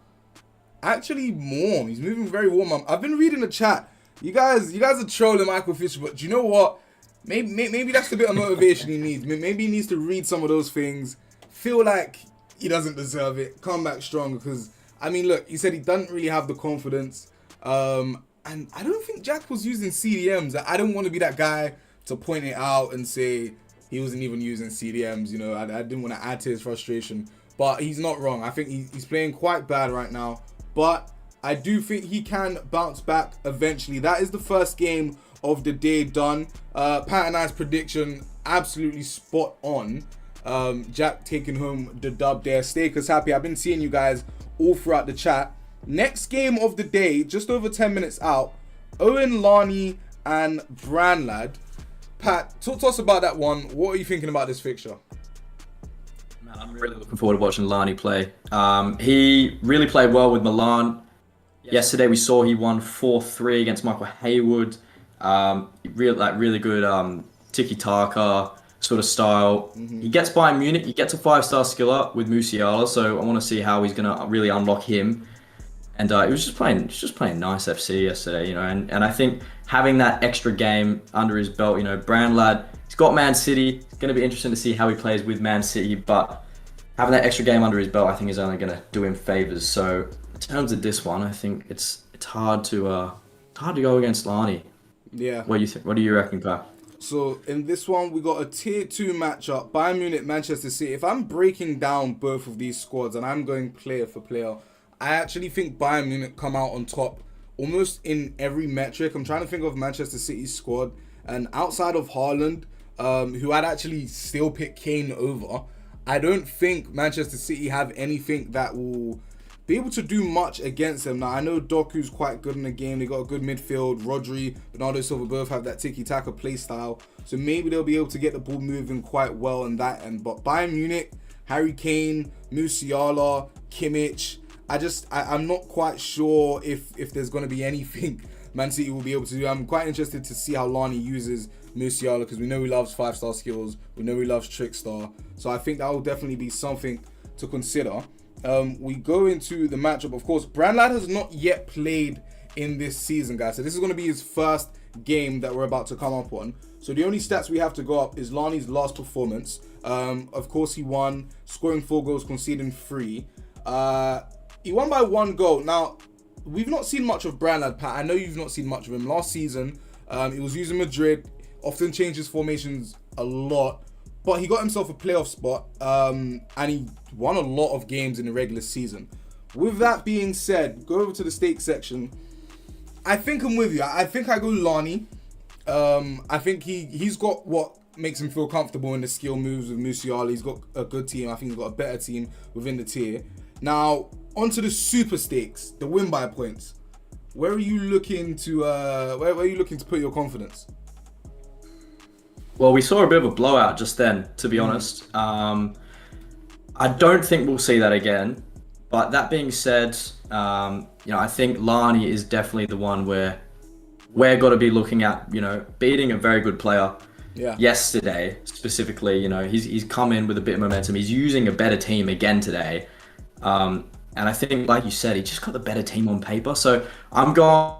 Actually warm. He's moving very warm. I've been reading the chat. You guys are trolling Michael Fisher, but do you know what? Maybe that's the bit of motivation he needs. Maybe he needs to read some of those things, feel like he doesn't deserve it, come back strong. Because I mean, look, he said he doesn't really have the confidence, and I don't think Jack was using CDMs. I don't want to be that guy to point it out and say he wasn't even using CDMs. I didn't want to add to his frustration, but he's not wrong. I think he's playing quite bad right now, but I do think he can bounce back eventually. That is the first game of the day done. Pat and I's prediction absolutely spot on. Jack taking home the dub there. Stakers happy. I've been seeing you guys all throughout the chat. Next game of the day, just over 10 minutes out. Owen, Lani, and Branlad. Pat, talk to us about that one. What are you thinking about this fixture? Man, I'm really looking forward to watching Lani play. He really played well with Milan. Yesterday we saw he won 4-3 against Michael Haywood. Really good tiki-taka sort of style. He gets Bayern Munich. He gets a 5-star skill up with Musiala, so I want to see how he's going to really unlock him. And he was just playing nice FC yesterday, and I think having that extra game under his belt, Branlad, he's got Man City. It's going to be interesting to see how he plays with Man City, but having that extra game under his belt, I think, is only going to do him favors. So in terms of this one, I think it's hard to go against Lani. Yeah. What do you reckon, Kai? So in this one, we got a tier 2 matchup, Bayern Munich, Manchester City. If I'm breaking down both of these squads and I'm going player for player, I actually think Bayern Munich come out on top almost in every metric. I'm trying to think of Manchester City's squad, and outside of Haaland, who I'd actually still pick Kane over, I don't think Manchester City have anything that will be able to do much against them. Now, I know Doku's quite good in the game. They got a good midfield. Rodri, Bernardo Silva both have that tiki-taka play style. So maybe they'll be able to get the ball moving quite well in that end. But Bayern Munich, Harry Kane, Musiala, Kimmich, I'm not quite sure if there's going to be anything Man City will be able to do. I'm quite interested to see how Lani uses Musiala, because we know he loves 5-star skills. We know he loves Trickstar. So I think that will definitely be something to consider. We go into the matchup. Of course, Brandlad has not yet played in this season, guys. So this is going to be his first game that we're about to come up on. So the only stats we have to go up is Lani's last performance. Of course, he won, scoring 4 goals, conceding 3. He won by 1 goal. Now, we've not seen much of Brandlad, Pat. I know you've not seen much of him. Last season, he was using Madrid, often changes formations a lot, but he got himself a playoff spot, and he won a lot of games in the regular season. With that being said, go over to the stake section. I think I'm with you. I think I go Lani. I think he's got what makes him feel comfortable in the skill moves with Musiala. He's got a good team. I think he's got a better team within the tier. Now, onto the super stakes, the win by points. Where are you looking to where are you looking to put your confidence? Well, we saw a bit of a blowout just then, to be honest. I don't think we'll see that again. But that being said, I think Lani is definitely the one where we're got to be looking at, beating a very good player. Yeah. Yesterday, specifically, he's come in with a bit of momentum. He's using a better team again today. And I think, like you said, he just got the better team on paper. So I'm going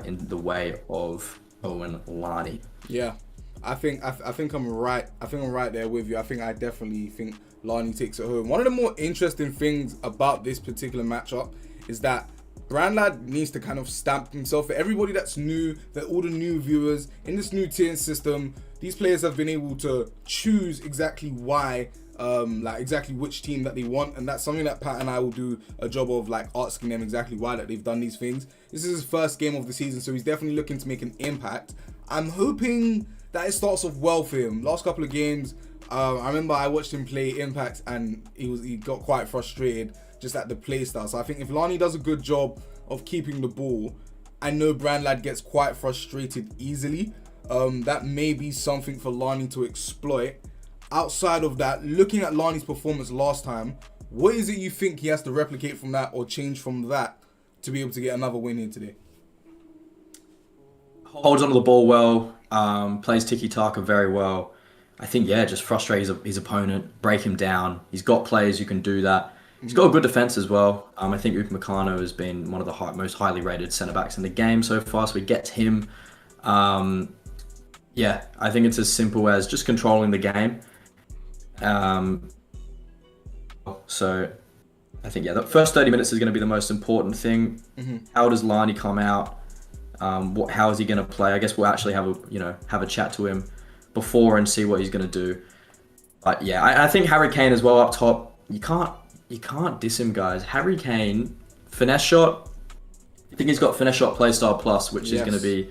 in the way of Owen Lani. Yeah, I think I'm right. I think I'm right there with you. I definitely think Lani takes it home. One of the more interesting things about this particular matchup is that Brandlad needs to kind of stamp himself. For everybody that's new, that all the new viewers in this new tiering system, these players have been able to choose exactly why, exactly which team that they want, and that's something that Pat and I will do a job of, asking them exactly why that they've done these things. This is his first game of the season, so he's definitely looking to make an impact. I'm hoping that it starts off well for him. Last couple of games, I remember I watched him play Impact, and he got quite frustrated just at the play style. So I think if Lani does a good job of keeping the ball, I know Brandlad gets quite frustrated easily. That may be something for Lani to exploit. Outside of that, looking at Lani's performance last time, what is it you think he has to replicate from that or change from that to be able to get another win here today? Holds onto the ball well, plays tiki-taka very well. I think, just frustrate his opponent, break him down. He's got players who can do that. He's got a good defense as well. I think Upamecano has been one of the most highly rated centre-backs in the game so far, so he gets him. I think it's as simple as just controlling the game. So I think, the first 30 minutes is going to be the most important thing. How does Lani come out? How is he going to play? I guess we'll actually have a chat to him before and see what he's going to do. But I think Harry Kane as well up top. You can't diss him, guys. Harry Kane, finesse shot. I think he's got finesse shot playstyle plus, which is going to be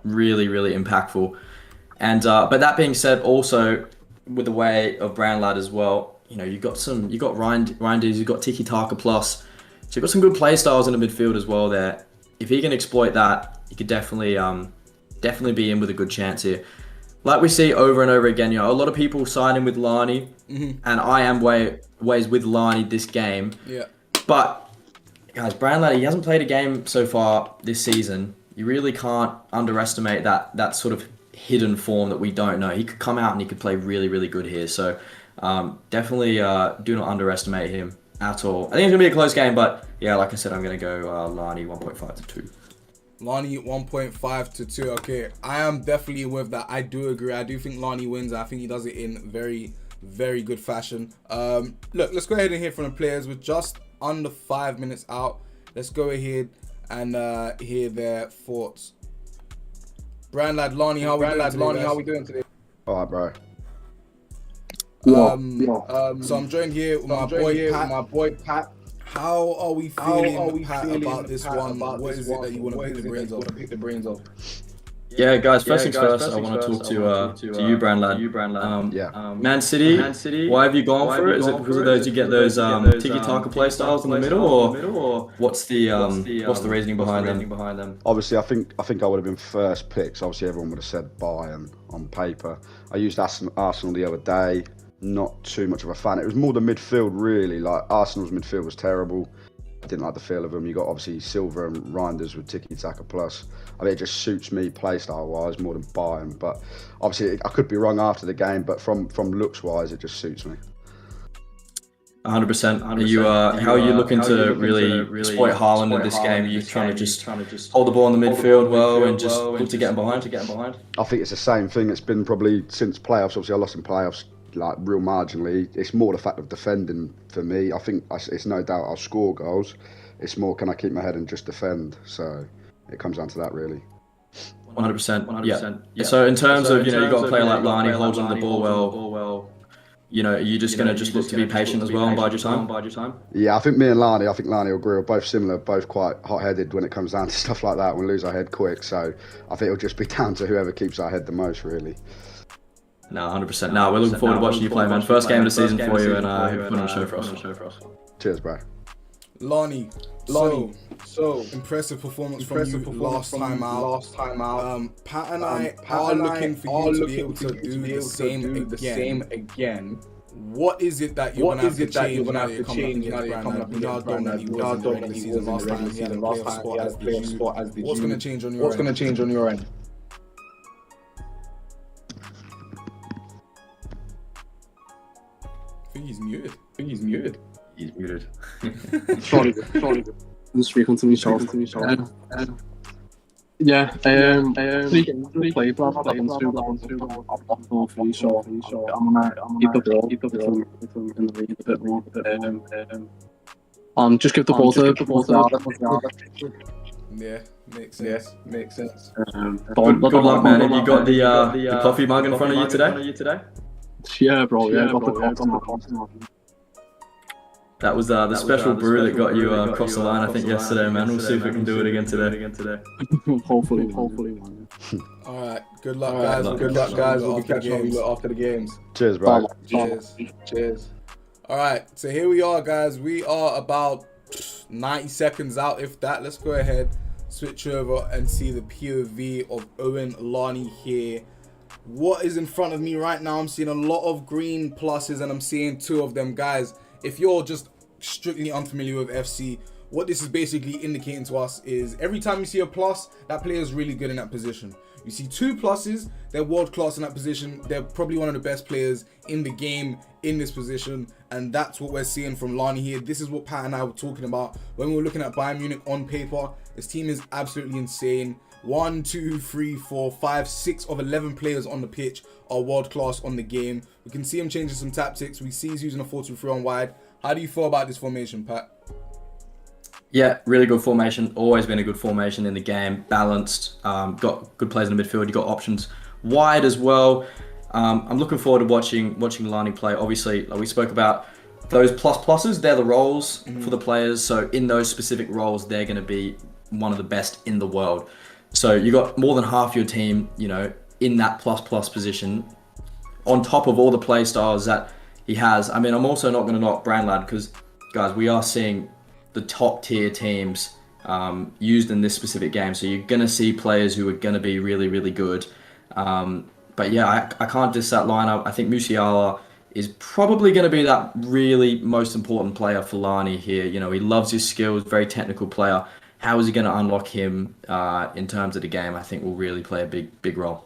really, really impactful. And but that being said, also with the way of Brandlad as well, you got Reinders, you've got Tiki Taka plus, so you've got some good play styles in the midfield as well there. If he can exploit that, he could definitely be in with a good chance here. Like we see over and over again, a lot of people signing with Lani, and I am ways with Lani this game. Yeah. But guys, Brandlad, he hasn't played a game so far this season. You really can't underestimate that sort of hidden form that we don't know. He could come out and he could play really, really good here. So definitely do not underestimate him at all. I think it's going to be a close game, but like I said, I'm going to go Lani 1.5 to 2. Lani 1.5 to 2. Okay, I am definitely with that. I do agree. I do think Lani wins. I think he does it in very, very good fashion. Look, let's go ahead and hear from the players. We're just under 5 minutes out. Let's go ahead and hear their thoughts. Brandlad, Lani, how we doing today? All right, bro. So I'm joined here with my boy Pat. How are we feeling, Pat, about this one? What is it that you want to pick the brains of? Yeah, guys. First things first, I want to talk to you, Brandlad. Man City. Why have you gone for it? Is it because of those you get those tiki-taka play styles in the middle, or what's the reasoning behind them? Obviously, I think I would have been first pick. So obviously, everyone would have said Bayern on paper. I used Arsenal the other day. not too much of a fan. It was more the midfield, really. Like Arsenal's midfield was terrible. I didn't like the feel of them. You got obviously Silva and Reinders with Tiki Taka plus. I mean, it just suits me play style wise more than Bayern. But obviously, I could be wrong after the game. But from looks wise, it just suits me. 100%. How are you looking to really exploit Haaland in this game? Are you trying to just hold the ball in the midfield well and just look to get him behind? I think it's the same thing. It's been probably since playoffs. Obviously, I lost in playoffs like real marginally. It's more the fact of defending for me. I think it's no doubt I'll score goals. It's more, can I keep my head and just defend? So it comes down to that, really. 100%. Yeah. So in terms of, you got a player like Lani holds on the ball well. Are you just going to look to be patient as well and bide your time? Yeah, I think me and Lani, Lani will agree, are both similar, both quite hot-headed when it comes down to stuff like that. We lose our head quick, so I think it'll just be down to whoever keeps our head the most, really. No, 100%. No, we're looking forward to watching you play, man. First game of the season for you, and I hope you put on a show for us. Cheers, bro. Lani, so impressive performance from you last time out. Pat and I are looking for you to be able to do the same again. What is it that you're gonna have to change now that you're coming up against We are dominating the regular season last time. He had a playoff spot as did you. What's gonna change on your end? I think he's muted. He's muted. Sorry. I'm speaking to myself. Yeah, three played last night and two all three, so I'm gonna keep the ball in the lead a bit more. Just give the ball to Yeah, makes sense. Good luck, man. Have you got the coffee mug in front of you today? Yeah, bro. Yeah, got the That was the special brew that got you across the line, I think, yesterday, man. We'll see if we can do it again today. Hopefully, man. All right, good luck, guys. We'll be catching up with you after the games. Cheers, bro. Cheers. All right, so here we are, guys. We are about 90 seconds out, if that. Let's go ahead, switch over and see the POV of Owen Lani here. What is in front of me right now? I'm seeing a lot of green pluses, and I'm seeing two of them, guys. If you're just strictly unfamiliar with FC, what this is basically indicating to us is every time you see a plus, that player is really good in that position. You see two pluses, they're world class in that position. They're probably one of the best players in the game in this position, and that's what we're seeing from Lani here. This is what Pat and I were talking about when we were looking at Bayern Munich on paper. This team is absolutely insane. 1, 2, 3, 4, 5, 6 of 11 players on the pitch are world class on the game. We can see him changing some tactics. We see he's using a 4-2-3 on wide. How do you feel about this formation, Pat? Yeah, really good formation. Always been a good formation in the game. Balanced. Got good players in the midfield. You got options wide as well. I'm looking forward to watching Lani play. Obviously, like we spoke about, those pluses, they're the roles for the players. So in those specific roles, they're going to be one of the best in the world. So you got more than half your team, in that plus position, on top of all the play styles that he has. I mean, I'm also not going to knock Brandlad because, guys, we are seeing the top tier teams used in this specific game. So you're going to see players who are going to be really, really good. But yeah, I can't diss that lineup. I think Musiala is probably going to be that really most important player for Lani here. He loves his skills, very technical player. How is he going to unlock him in terms of the game? I think will really play a big role.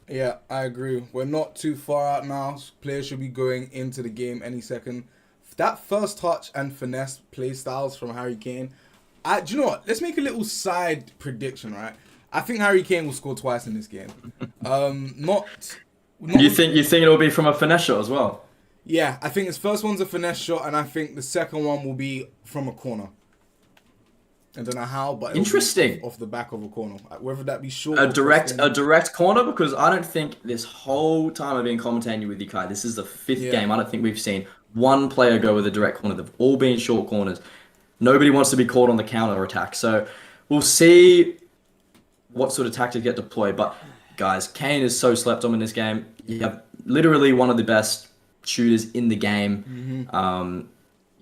Yeah, I agree. We're not too far out now. Players should be going into the game any second. That first touch and finesse play styles from Harry Kane. Do you know what? Let's make a little side prediction, right? I think Harry Kane will score twice in this game. You think it'll be from a finesse shot as well? Yeah, I think his first one's a finesse shot, and I think the second one will be from a corner. I don't know how, but interesting. Off the back of a corner, whether that be short. A direct corner, because I don't think this whole time I've been commentating with you, Kai, this is the fifth game. I don't think we've seen one player go with a direct corner. They've all been short corners. Nobody wants to be caught on the counter attack. So we'll see what sort of tactics get deployed. But guys, Kane is so slept on in this game. You have literally one of the best shooters in the game.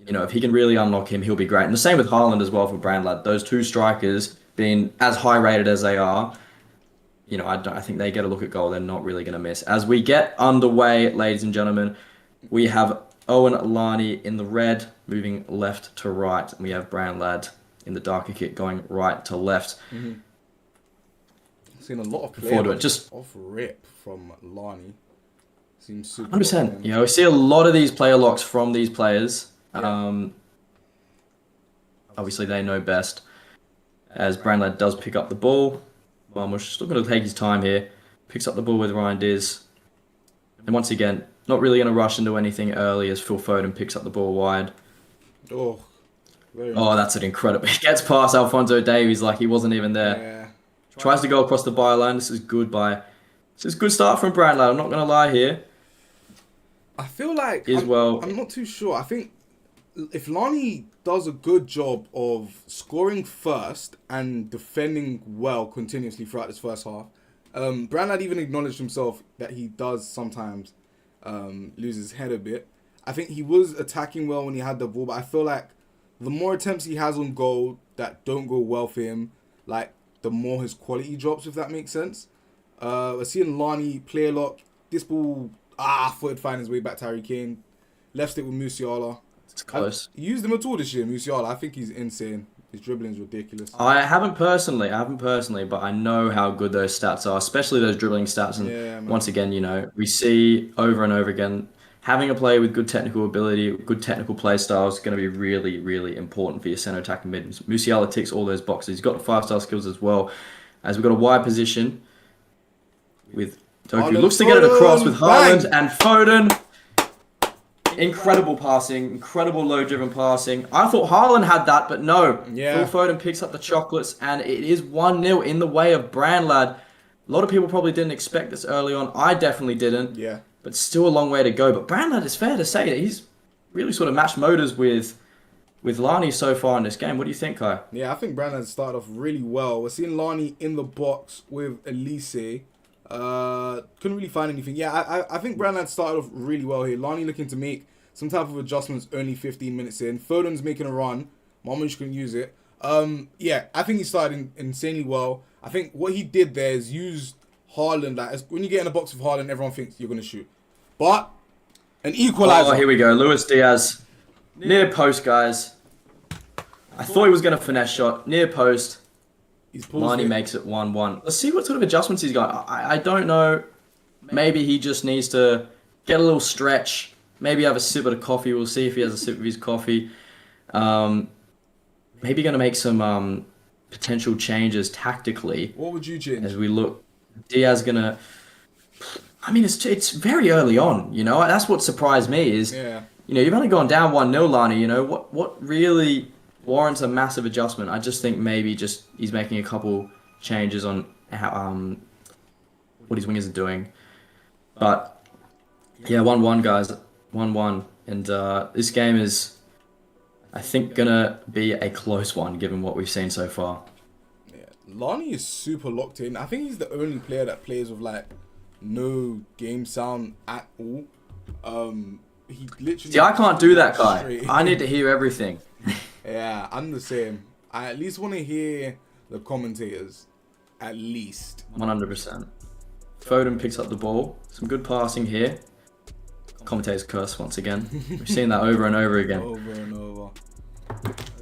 If he can really unlock him, he'll be great. And the same with Haaland as well for Brandlad. Those two strikers being as high rated as they are, I think they get a look at goal. They're not really going to miss. As we get underway, ladies and gentlemen, We have Owen Lani in the red, moving left to right. And we have Branlad in the darker kit going right to left. Seen a lot of Forward to players it. Just off rip from Lani. Seems super. 100%. You know, we see a lot of these player locks from these players. Yeah. Obviously, they know best. As Branlad does pick up the ball. Marmush still going to take his time here. Picks up the ball with Ryan Diz. And once again, not really going to rush into anything early as Phil Foden picks up the ball wide. Oh, very Oh, that's an incredible. He gets past Alphonso Davies like he wasn't even there. Yeah. Tries to go across the byline. This is good start from Branlad. I'm not going to lie here. I feel like I'm not too sure. I think if Lani does a good job of scoring first and defending well continuously throughout this first half, Branlad even acknowledged himself that he does sometimes lose his head a bit. I think he was attacking well when he had the ball, but I feel like the more attempts he has on goal that don't go well for him, like the more his quality drops, if that makes sense. We're seeing Lani play a lot. This ball, thought it'd find his way back to Harry Kane. Left it with Musiala. It's close. He used him at all this year, Musiala. I think he's insane. His dribbling's ridiculous. I haven't personally, but I know how good those stats are, especially those dribbling stats. And Yeah, man. once again, you know, we see over and over again, having a player with good technical ability, good technical play style is going to be really, really important for your centre attacking mid. Musiala ticks all those boxes. He's got the 5-star skills as well. As we've got a wide position with Doku. Haaland, Looks to get it across with Foden, Haaland and Foden. Incredible passing, incredible low-driven passing. I thought Haaland had that, but no. Yeah. Phil Foden picks up the chocolates, and it is 1-0 in the way of Branlad. A lot of people probably didn't expect this early on. I definitely didn't. Yeah. But still a long way to go. But Branlad, it's fair to say that he's really sort of matched motors with Lani so far in this game. What do you think, Kai? Yeah, I think Brandon started off really well. We're seeing Lani in the box with Elise. Couldn't really find anything. Yeah, I think Brandon started off really well here. Lani looking to make some type of adjustments only 15 minutes in. Foden's making a run. Marmush couldn't use it. Yeah, I think he started insanely well. I think what he did there is use Haaland. Like, when you get in a box with Haaland, everyone thinks you're going to shoot. But an equalizer. Oh, here we go. Luis Diaz. Near post, guys. I thought he was going to finesse shot. Near post. He's paused Lani it. makes it 1-1. Let's see what sort of adjustments he's got. I don't know. Maybe he just needs to get a little stretch. Maybe have a sip of the coffee. We'll see if he has a sip of his coffee. Maybe going to make some potential changes tactically. What would you change? As we look, Diaz going to... I mean, it's very early on, you know. That's what surprised me is, Yeah. you know, you've only gone down 1-0, Lani. You know, what really warrants a massive adjustment? I just think maybe just he's making a couple changes on how what his wingers are doing. But yeah, 1-1, guys, 1-1, and this game is, I think, gonna be a close one given what we've seen so far. Yeah. Lani is super locked in. I think he's the only player that plays with like no game sound at all. He literally. See, I can't do that, guy. straight. I need to hear everything. Yeah, I'm the same. I at least want to hear the commentators. At least. 100%. Foden picks up the ball. Some good passing here. Commentators curse once again. We've seen that over and over again. Over and over.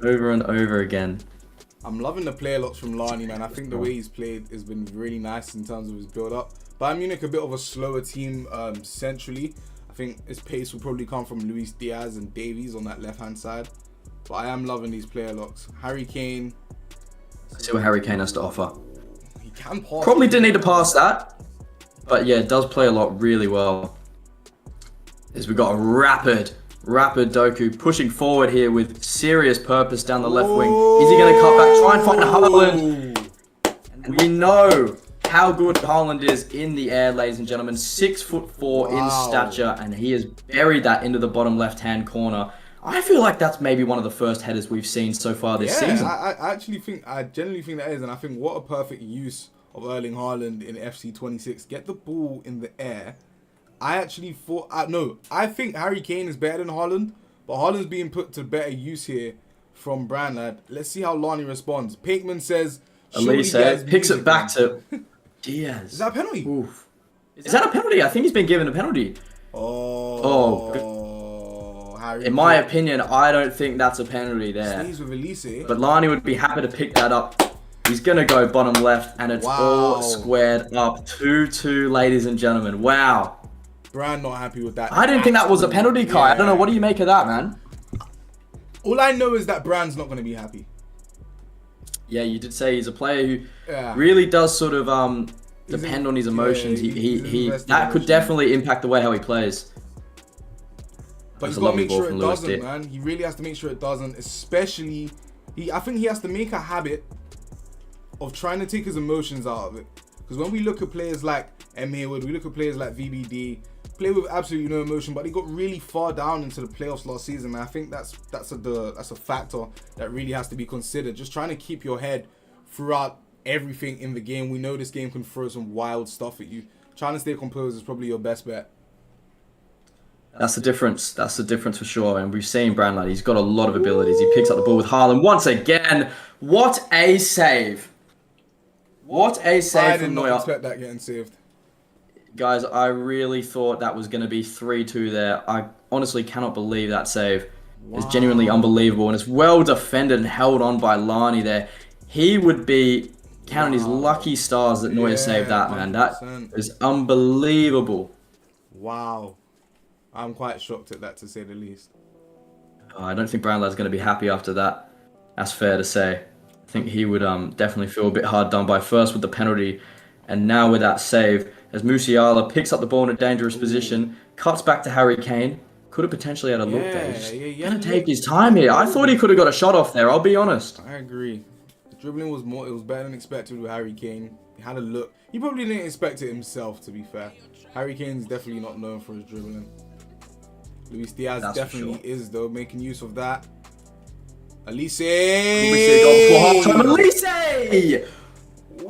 Over and over again. I'm loving the player lots from Lani, man. I think the way he's played has been really nice in terms of his build-up. Bayern Munich a bit of a slower team centrally. I think his pace will probably come from Luis Diaz and Davies on that left-hand side. But I am loving these player locks. Harry Kane. Let's see what Harry Kane has to offer. He can pass. Probably didn't need to pass that. But yeah, it does play a lot really well. As we got a rapid Doku pushing forward here with serious purpose down the left wing. Is he going to cut back? Try and find Haaland. And we know how good Haaland is in the air, ladies and gentlemen. 6'4" in stature, and he has buried that into the bottom left-hand corner. I feel like that's maybe one of the first headers we've seen so far this season. I genuinely think that is, and I think what a perfect use of Erling Haaland in FC 26. Get the ball in the air. I think Harry Kane is better than Haaland, but Haaland's being put to better use here from Branlad. Let's see how Lani responds. Pinkman says, Elise picks it back to Diaz. Is that a penalty? Oof. Is that a penalty? I think he's been given a penalty. Oh, Harry In my Kane opinion, I don't think that's a penalty there. stays with Elise. But Lani would be happy to pick that up. He's going to go bottom left, and it's all squared up. 2-2, ladies and gentlemen. Wow. Brand not happy with that. I didn't think that was a penalty, Kai. Yeah. I don't know. What do you make of that, man? All I know is that Brand's not going to be happy. Yeah, you did say he's a player who Yeah. really does sort of depend on his emotions. yeah, he's He invested that in could emotions. definitely impact the way how he plays. But That's he's a got to lovely make ball sure from it Lewis doesn't, Dick. man. He really has to make sure it doesn't. Especially, I think he has to make a habit of trying to take his emotions out of it. Because when we look at players like M. Hayward, we look at players like VBD, play with absolutely no emotion, but he got really far down into the playoffs last season. And I think that's a factor that really has to be considered. Just trying to keep your head throughout everything in the game. We know this game can throw some wild stuff at you. Trying to stay composed is probably your best bet. That's the difference. That's the difference for sure. And we've seen Brandlad. He's got a lot of abilities. He picks up the ball with Haaland once again. What a save! What a I save did from not Neuer. expect that getting saved. Guys, I really thought that was going to be 3-2 there. I honestly cannot believe that save. It's genuinely unbelievable. And it's well defended and held on by Lani there. He would be counting his lucky stars that Neuer saved that, man. That 100%. is unbelievable. Wow. I'm quite shocked at that, to say the least. I don't think Brownlad's going to be happy after that. That's fair to say. I think he would definitely feel a bit hard done by, first with the penalty and now with that save, as Musiala picks up the ball in a dangerous position, cuts back to Harry Kane. Could have potentially had a look there. He's going to take his time here. I thought he could have got a shot off there, I'll be honest. I agree. The dribbling was better than expected with Harry Kane. He had a look. He probably didn't expect it himself, to be fair. Harry Kane's definitely not known for his dribbling. Luis Diaz That's for definitely sure. is, though, making use of that. Elise! Could we see a goal before half-time? Elise!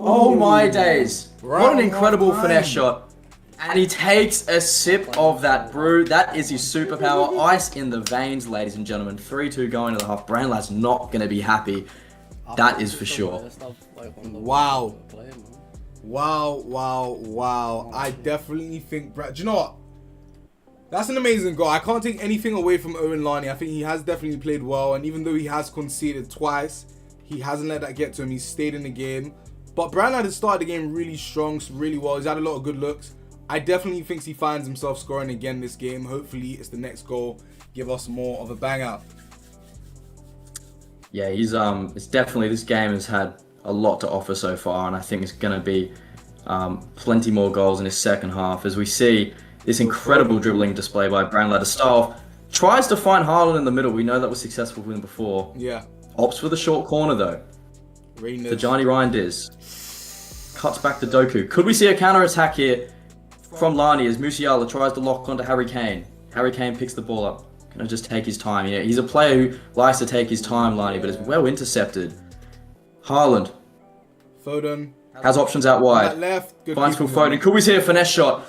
Oh my days. What an incredible finesse shot. And he takes a sip of that brew. That is his superpower. Ice in the veins, ladies and gentlemen. 3-2 going to the half. Brownlad's not going to be happy. That is for sure. Wow. Wow. I definitely think... Do you know what? That's an amazing goal. I can't take anything away from Owen Lani. I think he has definitely played well. And even though he has conceded twice, he hasn't let that get to him. He's stayed in the game. But Brownlad has started the game really strong, really well. He's had a lot of good looks. I definitely think he finds himself scoring again this game. Hopefully, it's the next goal. Give us more of a bang out. Yeah, he's it's definitely, this game has had a lot to offer so far, and I think it's going to be plenty more goals in his second half as we see this incredible dribbling display by Brownlad. Style tries to find Haaland in the middle. We know that was successful with him before. Yeah. Opts for the short corner though. Reynolds. The Johnny Reinders cuts back to Doku. Could we see a counter attack here from Lani as Musiala tries to lock onto Harry Kane? Harry Kane picks the ball up. Gonna just take his time. You know, he's a player who likes to take his time, Lani, but is well intercepted. Haaland Foden. has options out wide. That left. Good Finds Phil keeping. Foden. Could we see a finesse shot?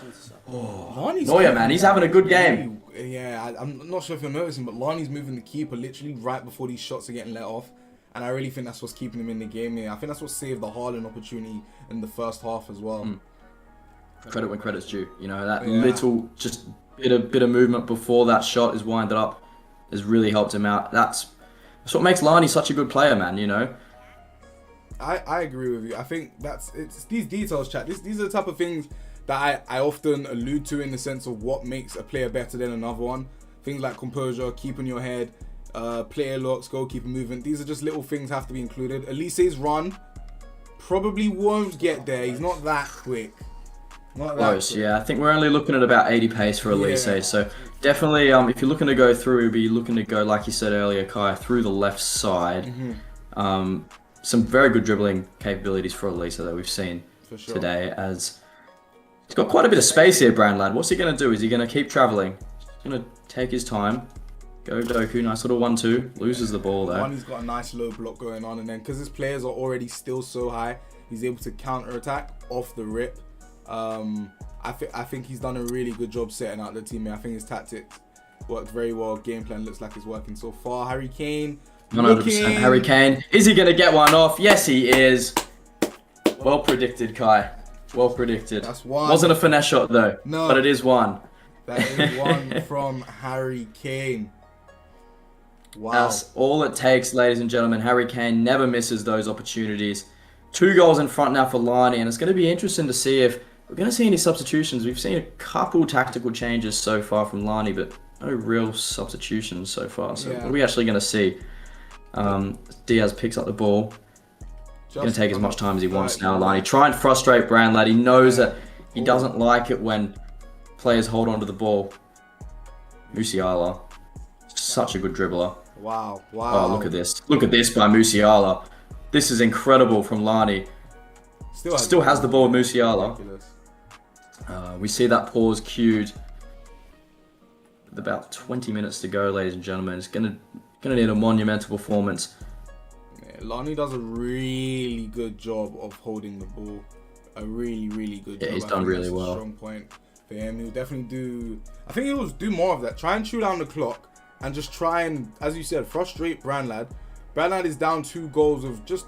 Lani's Neuer, man, he's having a good game. Yeah, I'm not sure if you're noticing, but Lani's moving the keeper literally right before these shots are getting let off. And I really think that's what's keeping him in the game here. I think that's what saved the Haaland opportunity in the first half as well. Credit when credit's due. You know, that little just bit of movement before that shot is winded up has really helped him out. That's what makes Lani such a good player, man, you know. I agree with you. I think it's these details, chat. These are the type of things that I often allude to in the sense of what makes a player better than another one. Things like composure, keeping your head, player looks, goalkeeper movement. These are just little things have to be included. Elise's run probably won't get there. He's not that quick. Not that Close, quick. yeah. I think we're only looking at about 80 pace for Elise. Yeah. So definitely, if you're looking to go through, be looking to go, like you said earlier, Kai, through the left side. Some very good dribbling capabilities for Elise that we've seen For sure. today, as he's got quite a bit of space here, Brownlad. What's he going to do? Is he going to keep travelling? He's going to take his time. Go Doku, nice little 1-2. Loses the ball though. He's got a nice low block going on, and then because his players are already still so high, he's able to counter attack off the rip. I think he's done a really good job setting out the team here. I think his tactics worked very well. Game plan looks like it's working so far. Harry Kane. 100% Harry Kane. Is he going to get one off? Yes, he is. Well predicted, Kai. Well predicted. That's one. Wasn't a finesse shot though, No. but it is one. That is one from Harry Kane. Wow. That's all it takes, ladies and gentlemen. Harry Kane never misses those opportunities. 2 goals in front now for Liney, and it's going to be interesting to see if we're going to see any substitutions. We've seen a couple tactical changes so far from Liney, but no real substitutions so far. So what are we actually going to see? Diaz picks up the ball. He's going to take as much time as he wants now, Liney. Try and frustrate Brandlad. He knows that he doesn't like it when players hold on to the ball. Musiala. Such a good dribbler. Wow. Oh, look at this. Look at this by Musiala. This is incredible from Liney. Still has the ball with Musiala. We see that pause cued with about 20 minutes to go, ladies and gentlemen. It's gonna need a monumental performance. Yeah, Liney does a really good job of holding the ball. A really, really good job. Yeah, he's done really well. Strong point for him. He'll definitely do. I think he'll do more of that. Try and chew down the clock and just try and, as you said, frustrate Brandlad. Brandlad is down 2 goals with just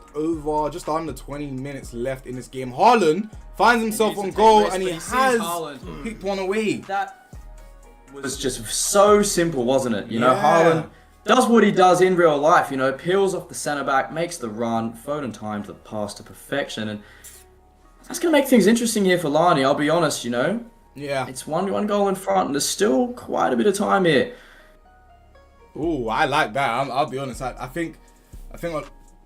under 20 minutes left in this game. Haaland finds himself on goal and he has picked one away. That was just so simple, wasn't it? You know, Haaland does what he does in real life. You know, peels off the centre back, makes the run, Foden timed the pass to perfection, and that's gonna make things interesting here for Liney. I'll be honest, you know. Yeah. It's one goal in front, and there's still quite a bit of time here. Oh, I like that. I'll be honest. I think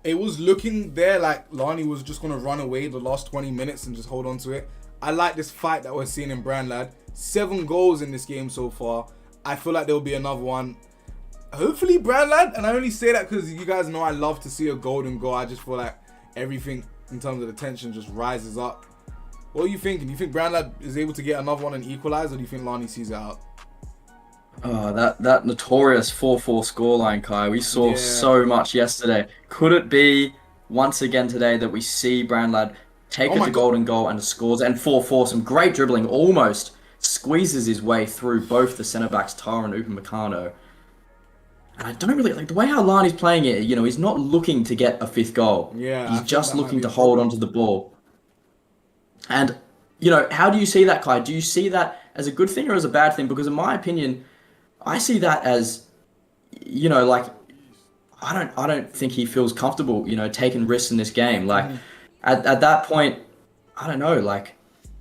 it was looking there like Liney was just going to run away the last 20 minutes and just hold on to it. I like this fight that we're seeing in Brandlad. 7 goals in this game so far. I feel like there'll be another one. Hopefully Brandlad, and I only say that because you guys know I love to see a golden goal. I just feel like everything in terms of the tension just rises up. What are you thinking? Do you think Brandlad is able to get another one and equalize, or do you think Liney sees it out? Oh, that notorious 4-4 scoreline, Kai. We saw so much yesterday. Could it be once again today that we see Brandlad take it to golden goal and scores? And 4-4, some great dribbling, almost squeezes his way through both the centre backs, Tara and Upamecano. And I don't really like the way how Liney's playing it. You know, he's not looking to get a 5th goal. Yeah, he's just looking to hold onto the ball. And you know, how do you see that, Kai? Do you see that as a good thing or as a bad thing? Because in my opinion, I see that as, you know, like, I don't think he feels comfortable, you know, taking risks in this game. Like, at that point, I don't know, like,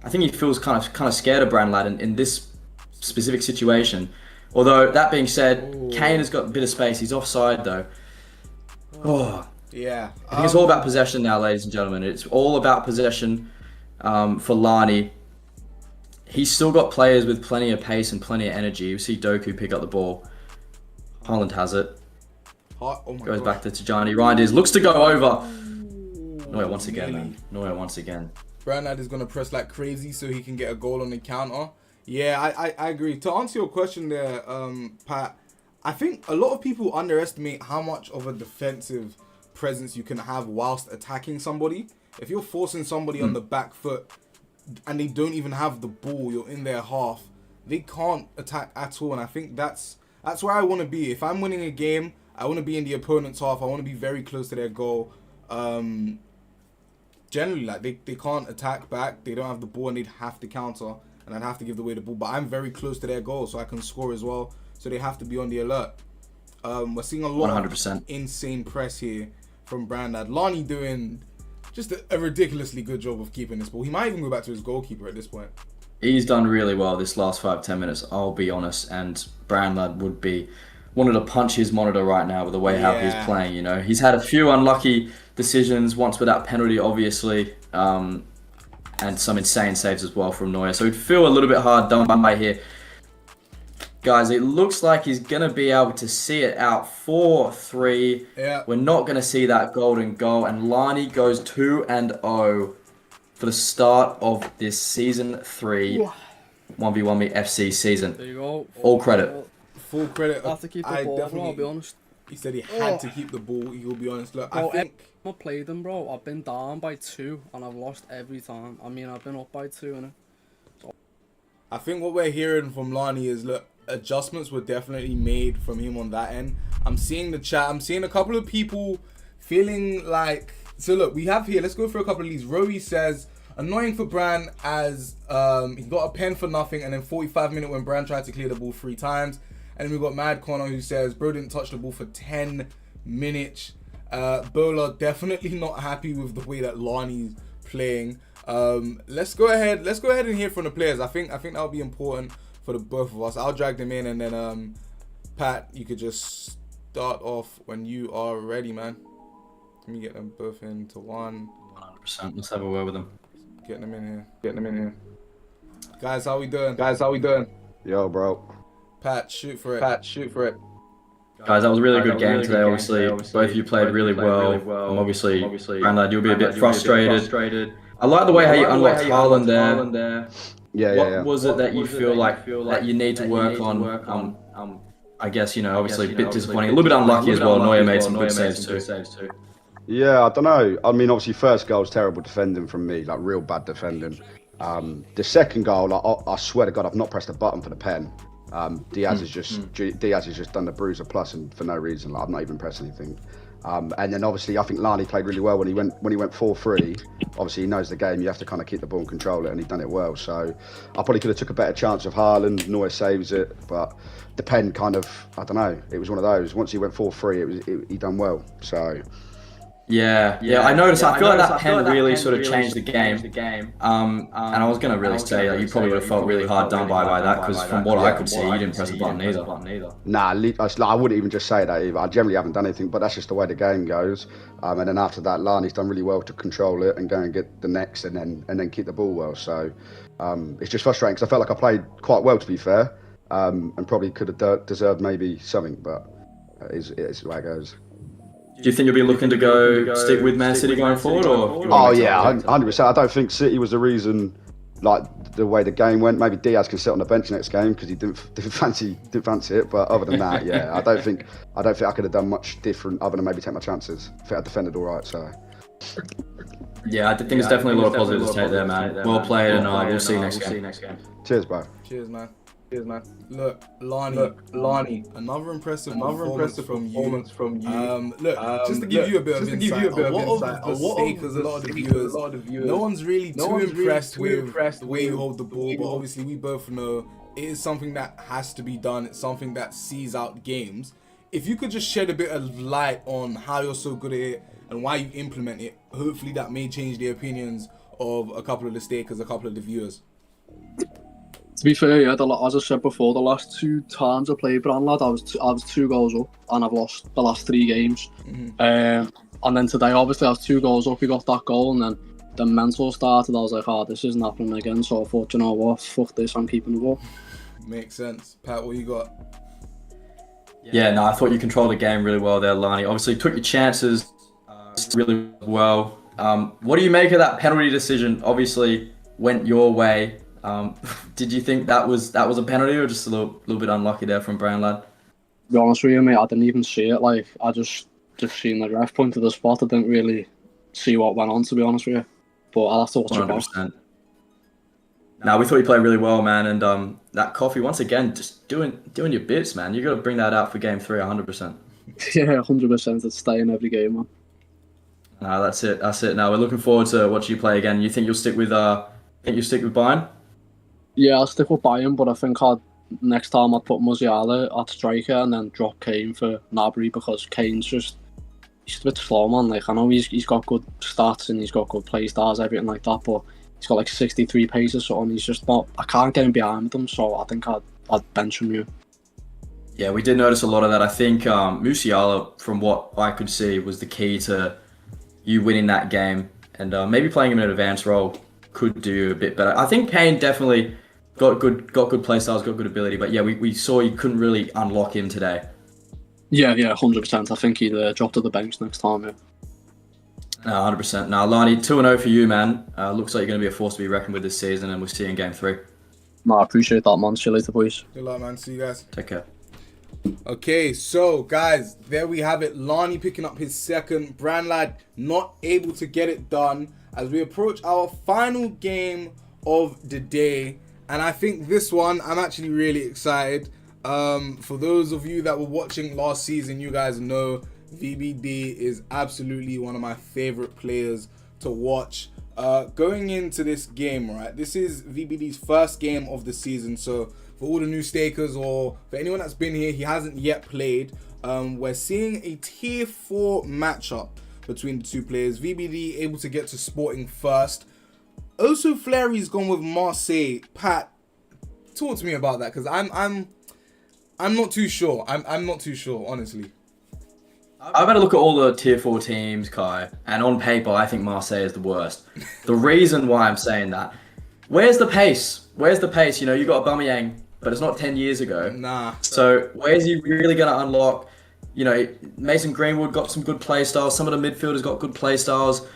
I think he feels kind of scared of Brandlad in this specific situation. Although, that being said, Kane has got a bit of space. He's offside, though. Oh. Yeah. I think it's all about possession now, ladies and gentlemen. It's all about possession for Liney. He's still got players with plenty of pace and plenty of energy. You see Doku pick up the ball. Haaland has it. Goes back to Tijani. Reinders looks to go over. Neuer once again, man. Neuer once again. Brandlad is going to press like crazy so he can get a goal on the counter. Yeah, I agree. To answer your question there, Pat, I think a lot of people underestimate how much of a defensive presence you can have whilst attacking somebody. If you're forcing somebody on the back foot, and they don't even have the ball, you're in their half, they can't attack at all. And I think that's where I want to be. If I'm winning a game, I want to be in the opponent's half. I want to be very close to their goal. Generally, like, they can't attack back. They don't have the ball and they'd have to counter, and I'd have to give away the ball. But I'm very close to their goal, so I can score as well. So they have to be on the alert. We're seeing a lot 100%. of insane press here from Brandlad. Liney doing just a ridiculously good job of keeping this ball. He might even go back to his goalkeeper at this point. He's done really well this last 5-10 minutes, I'll be honest. And Brandlad wanted to punch his monitor right now with the way how he's playing. You know, he's had a few unlucky decisions, once without penalty, obviously, and some insane saves as well from Neuer. So he'd feel a little bit hard done by here. Guys, it looks like he's going to be able to see it out 4-3. Yeah. We're not going to see that golden goal. And Liney goes 2-0 for the start of this Season 3 1v1me FC season. There you go. All credit. Full credit. I have to keep the ball, bro, I'll be honest. He said he had to keep the ball. He will be honest. Look, I think I played them, bro. I've been down by 2 and I've lost every time. I mean, I've been up by 2, innit? So. I think what we're hearing from Liney is, look, adjustments were definitely made from him on that end. I'm seeing the chat. I'm seeing a couple of people feeling like... So look, we have here, let's go through a couple of these. Rowie says, Annoying for Bran as he got a pen for nothing, and then 45-minute when Bran tried to clear the ball 3 times. And then we got Mad Connor who says bro didn't touch the ball for 10 minutes. Bola definitely not happy with the way that Lani's playing. Let's go ahead and hear from the players. I think that would be important for the both of us. I'll drag them in, and then Pat, you could just start off when you are ready, man. Let me get them both into one. 100%. Let's have a word with them. Getting them in here. Guys, how we doing? Yo, bro. Pat, shoot for it. Guys, that was a really good game today. Obviously, both of you played really well. Obviously, Brandlad, you'll be a bit frustrated. I like the way how you unlocked Haaland there. Yeah. What was it that you feel like that you need to work on? I guess, obviously a bit disappointing. A little bit unlucky as well. Neuer made some good saves too. Yeah, I don't know. I mean, obviously, first goal was terrible defending from me, like real bad defending. The second goal, I swear to God, I've not pressed a button for the pen. Diaz has just done the bruiser plus, and for no reason. Like, I've not even pressed anything. And then obviously I think Lani played really well when he went 4-3. Obviously he knows the game. You have to kind of keep the ball and control it, and he's done it well. So I probably could have took a better chance of Haaland. Neuer saves it, but the pen kind of, I don't know. It was one of those. Once he went 4-3, he done well. So. Yeah. I noticed. I feel like that pen really sort of changed the game. And I was gonna really say that you probably would have felt really hard done by that, because from what I could see, you didn't press the button either. Nah, I wouldn't even just say that either. I generally haven't done anything, but that's just the way the game goes. And then after that, Lani's done really well to control it and go and get the next, and then keep the ball well. So it's just frustrating because I felt like I played quite well, to be fair, and probably could have deserved maybe something, but it's the way it goes. Do you think you'll be looking to stick with Man City going forward, or? Oh yeah, 100%. I don't think City was the reason, like the way the game went. Maybe Diaz can sit on the bench next game because he didn't fancy it. But other than that, yeah, I don't think I could have done much different other than maybe take my chances. I think I defended all right. So. Yeah, I think there's definitely a lot of positives to take there, man. Well played, and we'll see you next game. Cheers, bro. Cheers, man. Look, Lani, another impressive performance from you. Just to give you a bit of insight, a lot of the viewers, no one's really too impressed with the way you hold the ball, but obviously we both know it is something that has to be done. It's something that sees out games. If you could just shed a bit of light on how you're so good at it and why you implement it, hopefully that may change the opinions of a couple of the stakers, a couple of the viewers. To be fair, yeah, as I said before, the last 2 times I played Brandlad, I was 2 goals up, and I've lost the last 3 games. And then today, obviously, I was 2 goals up. We got that goal, and then the mental started. I was like, this isn't happening again. So I thought, you know what, fuck this, I'm keeping the ball. Makes sense. Pat, what you got? Yeah, no, I thought you controlled the game really well there, Lani. Obviously, took your chances really well. What do you make of that penalty decision? Obviously, went your way. Did you think that was a penalty, or just a little bit unlucky there from Brandlad? To be honest with you, mate, I didn't even see it. Like, I just seen the ref point to the spot. I didn't really see what went on, to be honest with you. But I'll have to watch it back. No, we thought you played really well, man. And that coffee, once again, just doing your bits, man. You got to bring that out for game 3, 100%. Yeah, 100%. It's staying every game, man. No, that's it. Now we're looking forward to watching you play again. You think you'll stick with Bayern? Yeah, I'll stick with Bayern, but I think next time I'd put Musiala at striker and then drop Kane for Gnabry, because he's just a bit slow, man. Like, I know he's got good stats and he's got good play styles, everything like that, but he's got like 63 pace or something. He's just not. I can't get him behind with him, so I think I'd bench him. Yeah, we did notice a lot of that. I think Musiala, from what I could see, was the key to you winning that game, and maybe playing him in an advanced role could do a bit better. I think Kane definitely got good play styles, got good ability, but yeah, we saw you couldn't really unlock him today. Yeah, 100%. I think he'd drop to the bench next time. Yeah. No, 100%. Now, Lani, 2-0 for you, man. Looks like you're going to be a force to be reckoned with this season, and we'll see you in game 3. No, I appreciate that, man. See you later, boys. Good luck, man. See you guys. Take care. Okay, so guys, there we have it. Lani picking up his second. Brandlad not able to get it done as we approach our final game of the day. And I think this one, I'm actually really excited. For those of you that were watching last season, you guys know VBD is absolutely one of my favorite players to watch. Going into this game, right? This is VBD's first game of the season, so for all the new stakers or for anyone that's been here, he hasn't yet played. We're seeing a tier 4 matchup between the two players. VBD able to get to Sporting first. Also, Fleury's gone with Marseille. Pat, talk to me about that, because I'm not too sure. I'm not too sure, honestly. I've had a look at all the tier 4 teams, Kai, and on paper, I think Marseille is the worst. The reason why I'm saying that, where's the pace? Where's the pace? You know, you got Aubameyang, but it's not 10 years ago. Nah. So where's he really going to unlock? You know, Mason Greenwood got some good play styles. Some of the midfielders got good play styles.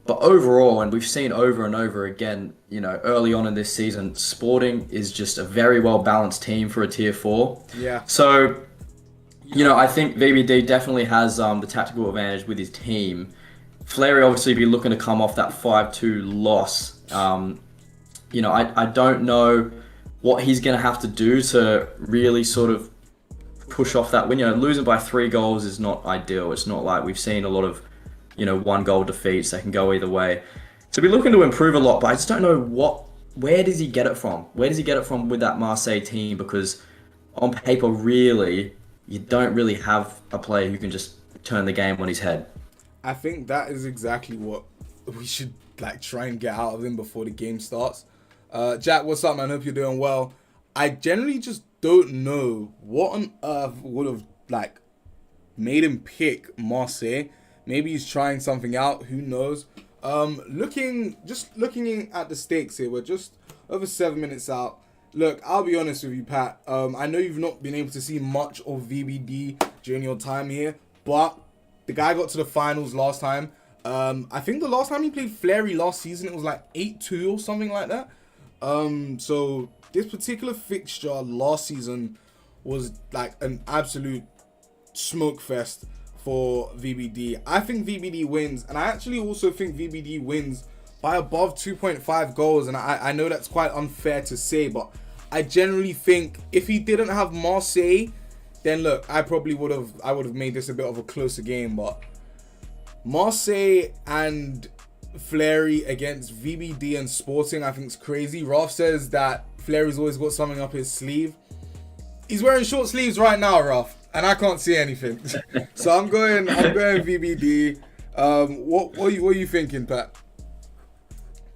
But overall, and we've seen over and over again, you know, early on in this season, Sporting is just a very well-balanced team for a tier 4. Yeah. So, you know, I think VBD definitely has the tactical advantage with his team. Fleury obviously be looking to come off that 5-2 loss. You know, I don't know what he's going to have to do to really sort of push off that win. You know, losing by 3 goals is not ideal. It's not like we've seen a lot of, you know, 1-goal defeats. They can go either way. So we're looking to improve a lot, but I just don't know where does he get it from? Where does he get it from with that Marseille team? Because on paper, really, you don't really have a player who can just turn the game on his head. I think that is exactly what we should like try and get out of him before the game starts. Jack, what's up, man? Hope you're doing well. I generally just don't know what on earth would have like made him pick Marseille. Maybe he's trying something out. Who knows? Looking at the stakes here, we're just over 7 minutes out. Look, I'll be honest with you, Pat. I know you've not been able to see much of VBD during your time here, but the guy got to the finals last time. I think the last time he played Fleury last season, it was like 8-2 or something like that. So this particular fixture last season was like an absolute smoke fest for VBD. I think VBD wins, and I actually also think VBD wins by above 2.5 goals, and I know that's quite unfair to say, but I generally think if he didn't have Marseille, then look, I would have made this a bit of a closer game, but Marseille and Fleury against VBD and Sporting, I think it's crazy. Ralph says that Fleury's always got something up his sleeve. He's wearing short sleeves right now, Ralph, and I can't see anything. So I'm going VBD. What are you thinking, Pat?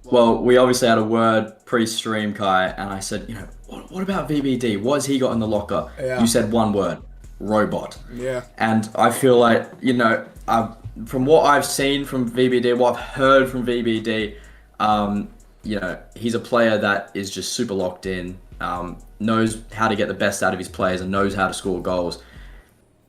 Well, we obviously had a word pre-stream, Kai, and I said, you know, what about VBD? What has he got in the locker? Yeah. You said one word, robot. Yeah. And I feel like, you know, from what I've seen from VBD, what I've heard from VBD, you know, he's a player that is just super locked in, knows how to get the best out of his players and knows how to score goals.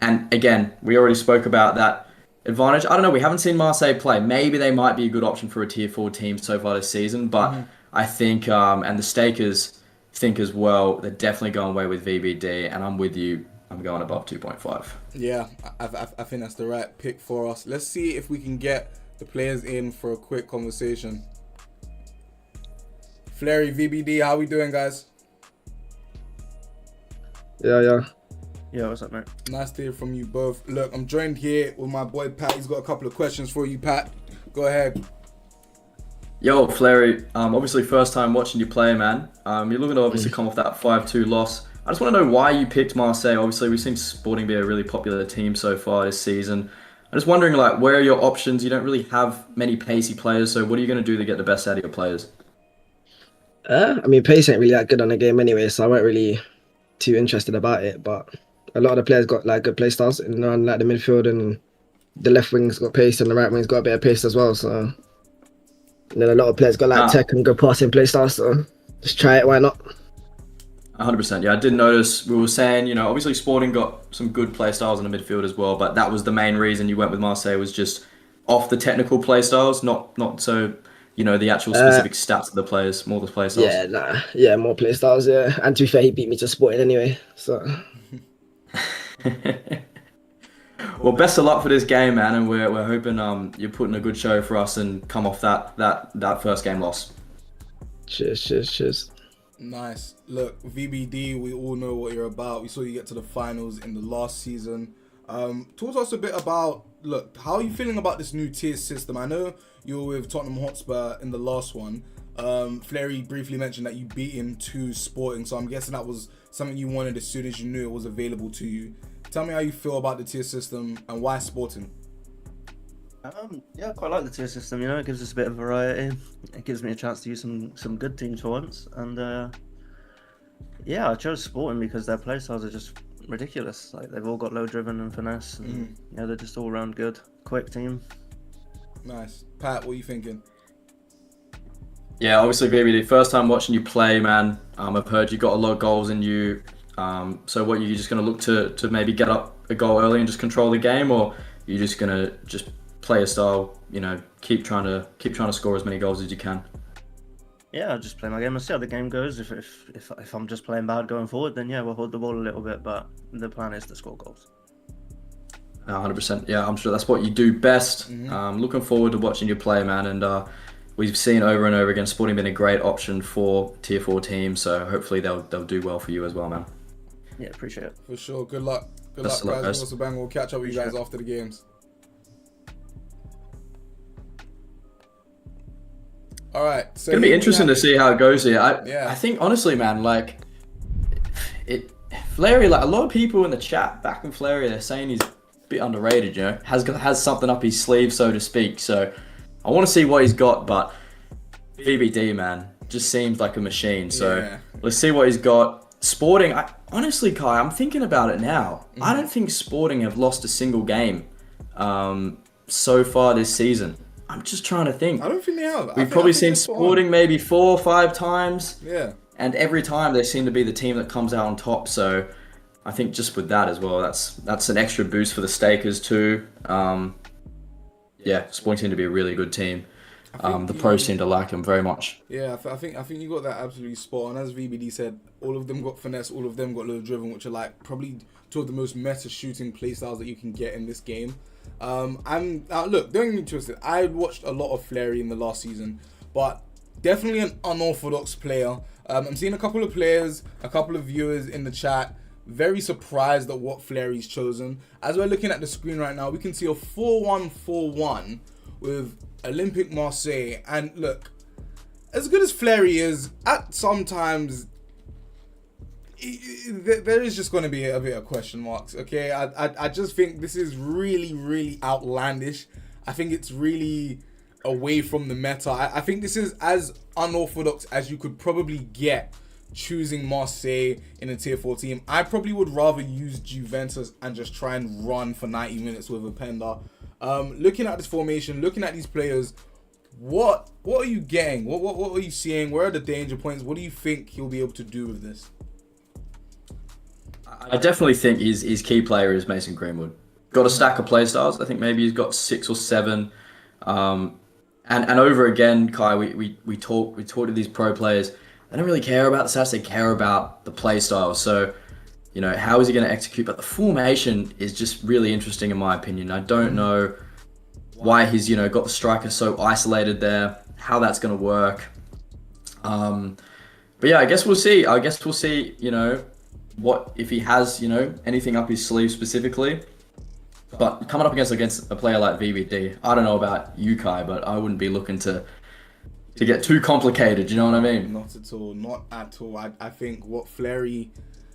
And again, we already spoke about that advantage. I don't know, we haven't seen Marseille play. Maybe they might be a good option for a tier 4 team so far this season, but I think, and the stakers think as well, they're definitely going away with VBD, and I'm with you. I'm going above 2.5. Yeah, I think that's the right pick for us. Let's see if we can get the players in for a quick conversation. Fleury, VBD, how we doing, guys? Yeah, what's up, mate? Nice to hear from you both. Look, I'm joined here with my boy Pat. He's got a couple of questions for you, Pat. Go ahead. Yo, Fleury, obviously first time watching you play, man. You're looking to obviously come off that 5-2 loss. I just want to know why you picked Marseille. Obviously, we've seen Sporting be a really popular team so far this season. I'm just wondering, like, where are your options? You don't really have many pacey players, so what are you going to do to get the best out of your players? I mean, pace ain't really that good on the game anyway, so I weren't really too interested about it. But a lot of the players got like good play styles, and like the midfield and the left wing's got pace, and the right wing's got a bit of pace as well. So and then a lot of players got like tech and good passing play styles. So just try it, why not? 100%. Yeah, I did notice we were saying, you know, obviously Sporting got some good play styles in the midfield as well, but that was the main reason you went with Marseille, was just off the technical play styles, not so, you know, the actual specific stats of the players, more the play styles. Yeah, more play styles, yeah. And to be fair, he beat me to Sporting anyway, so. Well, best of luck for this game, man, and we're hoping you're putting a good show for us and come off that first game loss. Cheers. Nice. Look, VBD, we all know what you're about. We saw you get to the finals in the last season. Talk to us a bit about, look, how are you feeling about this new tier system? I know you were with Tottenham Hotspur in the last one. Fleury briefly mentioned that you beat him to Sporting, so I'm guessing that was something you wanted as soon as you knew it was available to you. Tell me how you feel about the tier system and why Sporting? Yeah, I quite like the tier system. You know, it gives us a bit of variety. It gives me a chance to use some good teams for once. And yeah, I chose Sporting because their playstyles are just ridiculous. Like they've all got low driven and finesse. And, yeah, they're just all around good, quick team. Nice. Pat, what are you thinking? Yeah, obviously, VBD, first time watching you play, man. I've heard you got a lot of goals in you. So what, you just going to look to maybe get up a goal early and just control the game, or you're just going to just play a style, you know, keep trying to score as many goals as you can? Yeah, I'll just play my game and see how the game goes. If I'm just playing bad going forward, then yeah, we'll hold the ball a little bit, but the plan is to score goals. 100%. Yeah, I'm sure that's what you do best. Looking forward to watching you play, man. And we've seen over and over again, Sporting been a great option for Tier 4 teams. So hopefully they'll do well for you as well, man. Yeah, appreciate it. For sure. Good luck. Good Best luck, of luck, guys. guys. Also, bang. We'll catch up with you guys after the games. All right. So It's gonna be interesting to see how it goes here. I think honestly, man, like Fleury, like a lot of people in the chat back in Fleury, they're saying he's a bit underrated. You know, has something up his sleeve, so to speak. So I want to see what he's got, but VBD, man, just seems like a machine. So let's see what he's got. Sporting, honestly, Kai, I'm thinking about it now. I don't think Sporting have lost a single game so far this season. I'm just trying to think. I don't think they have. We've probably seen Sporting maybe 4 or 5 times. Yeah. And every time they seem to be the team that comes out on top. So I think just with that as well, that's an extra boost for the Stakers too. Yeah, Sporting seem to be a really good team. The pros seem to like them very much. Yeah, I think you got that absolutely spot on. As VBD said, all of them got finesse, all of them got low driven, which are like probably two of the most meta shooting play styles that you can get in this game. Look, don't get me twisted. I watched a lot of Fleury in the last season, but definitely an unorthodox player. I'm seeing a couple of players, a couple of viewers in the chat, very surprised at what Fleury's chosen. As we're looking at the screen right now, we can see a 4-1-4-1 with Olympique Marseille. And look, as good as Fleury is, at sometimes there is just going to be a bit of question marks. Okay, I just think this is really, really outlandish. I think it's really away from the meta. I think this is as unorthodox as you could probably get choosing Marseille in a tier 4 team. I probably would rather use Juventus and just try and run for 90 minutes with a Penda. Looking at this formation, looking at these players, what are you getting? What are you seeing? Where are the danger points? What do you think he'll be able to do with this? I definitely think his key player is Mason Greenwood. Got a stack of play styles. I think maybe he's got 6 or 7. And over again, Kai, we talk to these pro players. They don't really care about the stats. They care about the play style. So, you know, how is he going to execute? But the formation is just really interesting in my opinion. I don't know why he's, you know, got the striker so isolated there, how that's going to work. But yeah, I guess we'll see. You know, what if he has, you know, anything up his sleeve specifically. But coming up against a player like VBD, I don't know about you, Kai, but I wouldn't be looking to get too complicated. You know what I mean? Not at all. Not at all. I think what Fleury.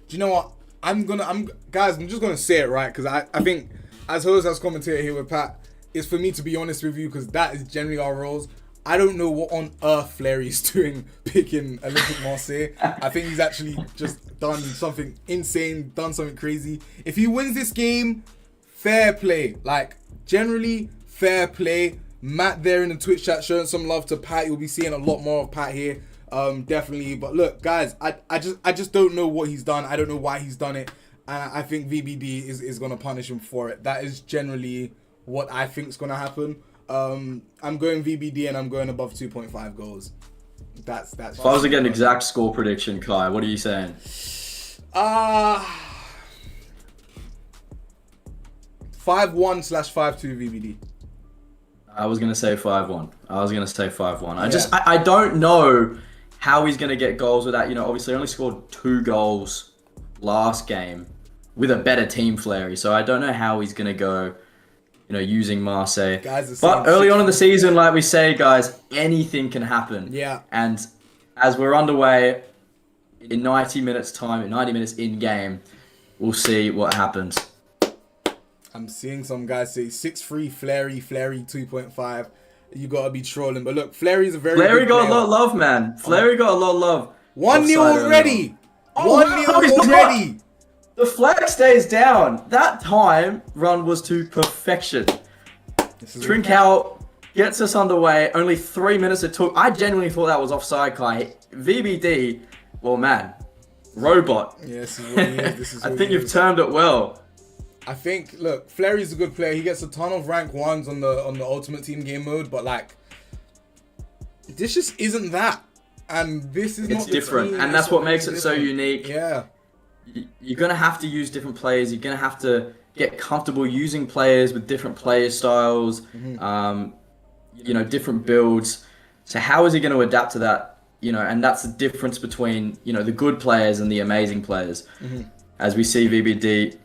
Do you know what? I'm just gonna say it right, because I think as host, as commentator here with Pat, is for me to be honest with you, because that is generally our roles. I don't know what on earth Fleury's doing picking Olympique Marseille. I think he's actually just done something insane, done something crazy. If he wins this game, fair play. Like, generally, fair play. Matt there in the Twitch chat showing some love to Pat. You'll be seeing a lot more of Pat here. Definitely. But look, guys, I just don't know what he's done. I don't know why he's done it. And I think VBD is going to punish him for it. That is generally what I think is going to happen. I'm going VBD and I'm going above 2.5 goals. That's. If I was to get an exact score prediction, Kai, what are you saying? 5-1/5-2 VBD. I was gonna say 5-1. I don't know how he's gonna get goals with that. You know, obviously only scored 2 goals last game. with a better team, Fleury. So I don't know how he's going to go, using Marseille. Guys are But saying early on in the 6-3. season, like we say, guys, anything can happen. Yeah. And as we're underway in 90 minutes time, 90 minutes in game, we'll see what happens. I'm seeing some guys say 6-3 Fleury 2.5. You gotta be trolling, but look, Fleury's a very Fleury good got player. a lot of love, man. Fleury got a lot of love. 1-0 Offside already. Oh, 1-0 no, he's not. already. The flag stays down. That time run was to perfection. Trincao gets us underway. Only 3 minutes it took. I genuinely thought that was offside, Kai. VBD, well, man, robot. Yeah, this is what he is. This is I what think he you've is. termed it well. I think, look, Fleury's a good player. He gets a ton of rank 1s on the Ultimate Team game mode, but like, this just isn't that. And this is It's not the different, team. and that's what makes it so unique. Yeah. You're going to have to use different players. You're going to have to get comfortable using players with different player styles, different builds. So how is he going to adapt to that? And that's the difference between, the good players and the amazing players. As we see VBD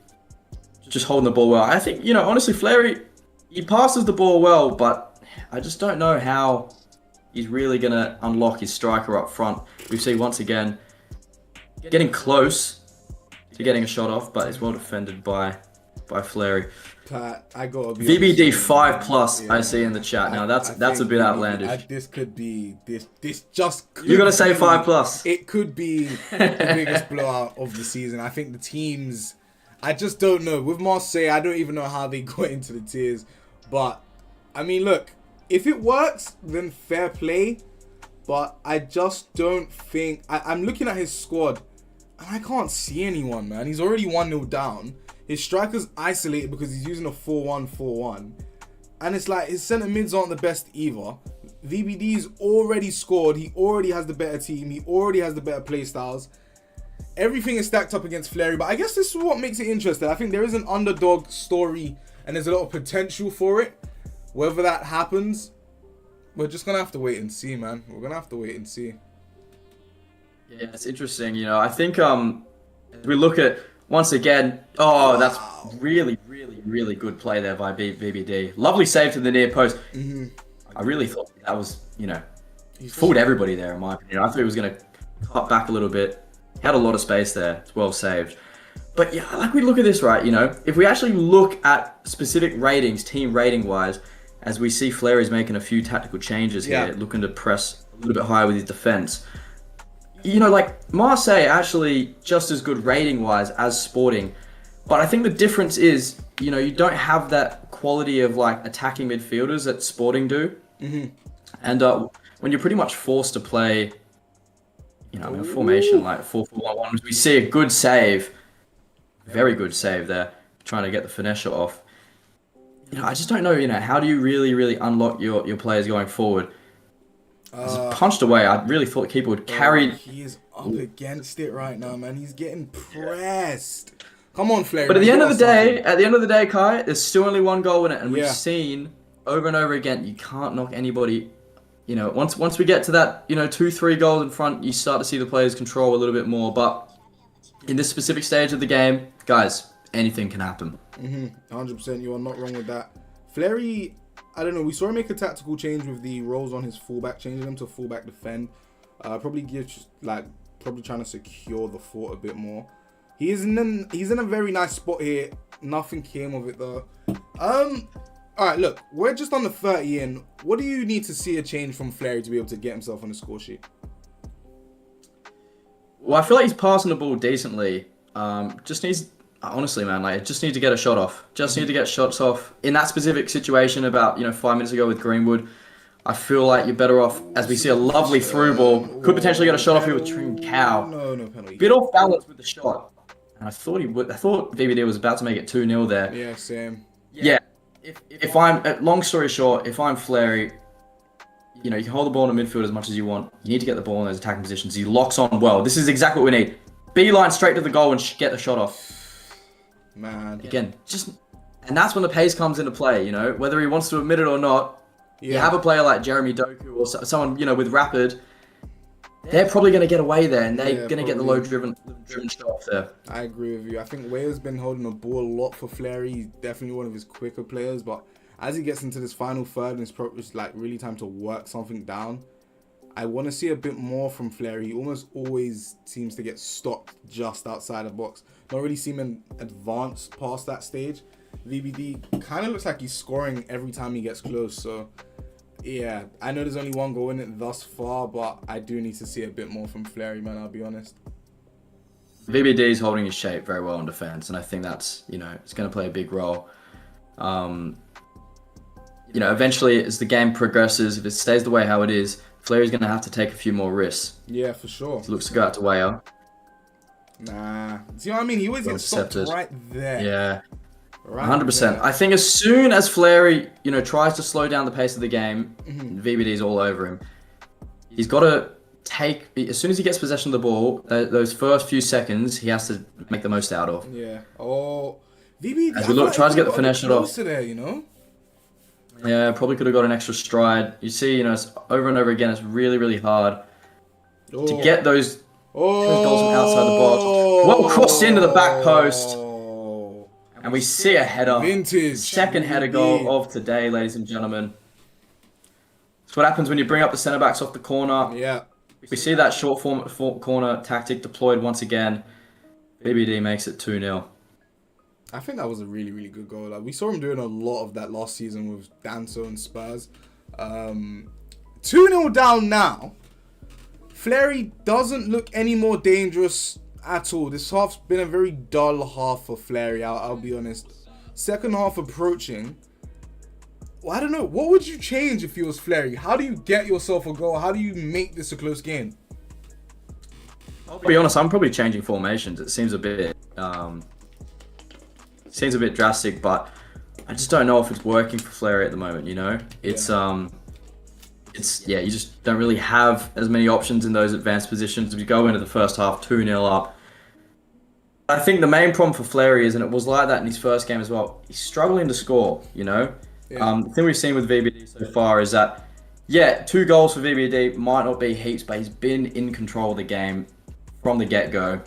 just holding the ball well. I think, honestly, Fleury, he passes the ball well, but I just don't know how he's really going to unlock his striker up front. We see once again getting close to getting a shot off, but it's well defended by Fleury. Pat, I gotta be VBD honest. 5+, Yeah. I see in the chat. Now I that's a think bit VBD outlandish. this could be this just could You're gonna say be- 5+. It could be the biggest blowout of the season. I think the teams, I just don't know. With Marseille, I don't even know how they got into the tiers. But I mean, look, if it works, then fair play. But I just don't think I'm looking at his squad and I can't see anyone, man. He's already 1-0 down. His striker's isolated because he's using a 4-1-4-1. And it's like his centre mids aren't the best either. VBD's already scored. He already has the better team. He already has the better play styles. Everything is stacked up against Fleury. But I guess this is what makes it interesting. I think there is an underdog story and there's a lot of potential for it. Whether that happens, we're just going to have to wait and see, man. We're going to have to wait and see. Yeah, it's interesting. I think as we look at, once again, that's really, really, really good play there by VBD. Lovely save to the near post. I really thought that was, fooled everybody there, in my opinion. I thought he was going to cut back a little bit. He had a lot of space there. It's well saved. But yeah, like we look at this, right, if we actually look at specific ratings, team rating wise, as we see Fleury's making a few tactical changes here, looking to press a little bit higher with his defense. Like Marseille actually just as good rating wise as Sporting. But I think the difference is, you don't have that quality of like attacking midfielders that Sporting do. And when you're pretty much forced to play, a formation like 4-4-1-1, we see a good save, very good save there, trying to get the finesse shot off. I just don't know, how do you really, really unlock your players going forward? He's punched away. I really thought the keeper would carry. He is up against it right now, man. He's getting pressed. Come on, Fleury. But at the end of the day, Kai, there's still only one goal in it, and we've seen over and over again, you can't knock anybody. Once we get to that, 2-3 goals in front, you start to see the players control a little bit more. But in this specific stage of the game, guys, anything can happen. 100%, you are not wrong with that. Fleury, I don't know, we saw him make a tactical change with the roles on his fullback, changing him to fullback defend. Probably trying to secure the fort a bit more. He's in a very nice spot here. Nothing came of it though. Alright, look, we're just on the 30 in. What do you need to see a change from Fleury to be able to get himself on the score sheet? Well, I feel like he's passing the ball decently. Just needs, honestly, man, just need to get a shot off. Just need to get shots off. In that specific situation about, 5 minutes ago with Greenwood, I feel like you're better off, as we see a lovely through ball. Could potentially get a shot off here with Trincao. No penalty. Bit off balance with the shot. And I thought VBD was about to make it 2-0 there. Yeah, same. Yeah. If I'm, long story short, if I'm Fleury, you can hold the ball in the midfield as much as you want. You need to get the ball in those attacking positions. He locks on well. This is exactly what we need. Beeline straight to the goal and get the shot off. Man. Again, and that's when the pace comes into play, whether he wants to admit it or not. You have a player like Jeremy Doku or someone, with rapid. they're probably going to get away there, and they're Yeah, going to get the probably. low-driven shots there. I agree with you. I think Weah's been holding the ball a lot for Fleury. He's definitely one of his quicker players, but as he gets into this final third and it's like really time to work something down, I want to see a bit more from Fleury. He almost always seems to get stopped just outside the box. Not really seeing him advance past that stage. VBD kind of looks like he's scoring every time he gets close. So, yeah, I know there's only one goal in it thus far, but I do need to see a bit more from Fleury, man, I'll be honest. VBD is holding his shape very well in defense, and I think that's, you know, it's going to play a big role. You know, eventually, as the game progresses, if it stays the way how it is, Fleury's going to have to take a few more risks. Yeah, for sure. It looks to go out to Weah. Nah. See what I mean? He always gets stopped Intercepted. right there. Yeah, Right 100%. there. I think as soon as Fleury, you know, tries to slow down the pace of the game, VBD's all over him. He's got to take, as soon as he gets possession of the ball, those first few seconds, he has to make the most out of. Yeah. Oh, VB. As we look, tries to get the finesse shot off. closer there, you know. Yeah, probably could have got an extra stride. You see, you know, it's over and over again, it's really, really hard to get those goals from outside the box. Well crossed into the back post. And we see a header. Vintage. Second header goal of today, ladies and gentlemen. That's what happens when you bring up the centre backs off the corner. Yeah. We see that short form corner tactic deployed once again. BBD makes it 2-0. I think that was a really, really good goal. Like, we saw him doing a lot of that last season with Danso and Spurs. 2-0 down now. Fleury doesn't look any more dangerous at all. This half's been a very dull half for Fleury, I'll be honest. Second half approaching. Well, I don't know. What would you change if you was Fleury? How do you get yourself a goal? How do you make this a close game? I'll be honest, I'm probably changing formations. It seems a bit drastic, but I just don't know if it's working for Fleury at the moment, you know? It's you just don't really have as many options in those advanced positions. If you go into the first half 2-0 up, I think the main problem for Fleury is, and it was like that in his first game as well, he's struggling to score, you know? Yeah. The thing we've seen with VBD so far is that, yeah, 2 goals for VBD might not be heaps, but he's been in control of the game from the get-go.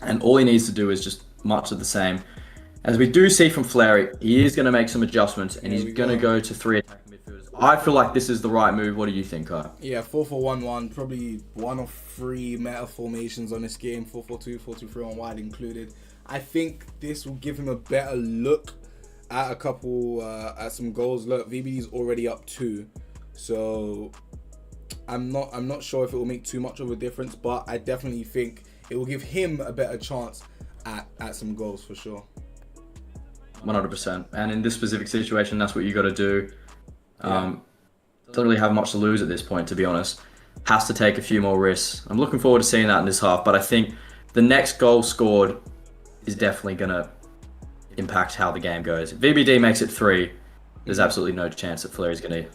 And all he needs to do is just much of the same. As we do see from Fleury, he is going to make some adjustments, and he's going to go to 3 attacking midfielders. I feel like this is the right move. What do you think, Kai? Yeah, 4-4-1-1. Probably one of 3 meta formations on this game. 4-4-2, 4-2-3 on wide included. I think this will give him a better look at a couple, at some goals. Look, VBD's already up 2. So I'm not sure if it will make too much of a difference, but I definitely think it will give him a better chance at some goals for sure. 100%. And in this specific situation, that's what you got to do. Doesn't really have much to lose at this point, to be honest. Has to take a few more risks. I'm looking forward to seeing that in this half, but I think the next goal scored is definitely going to impact how the game goes. If VBD makes it 3, there's absolutely no chance that Fleury's going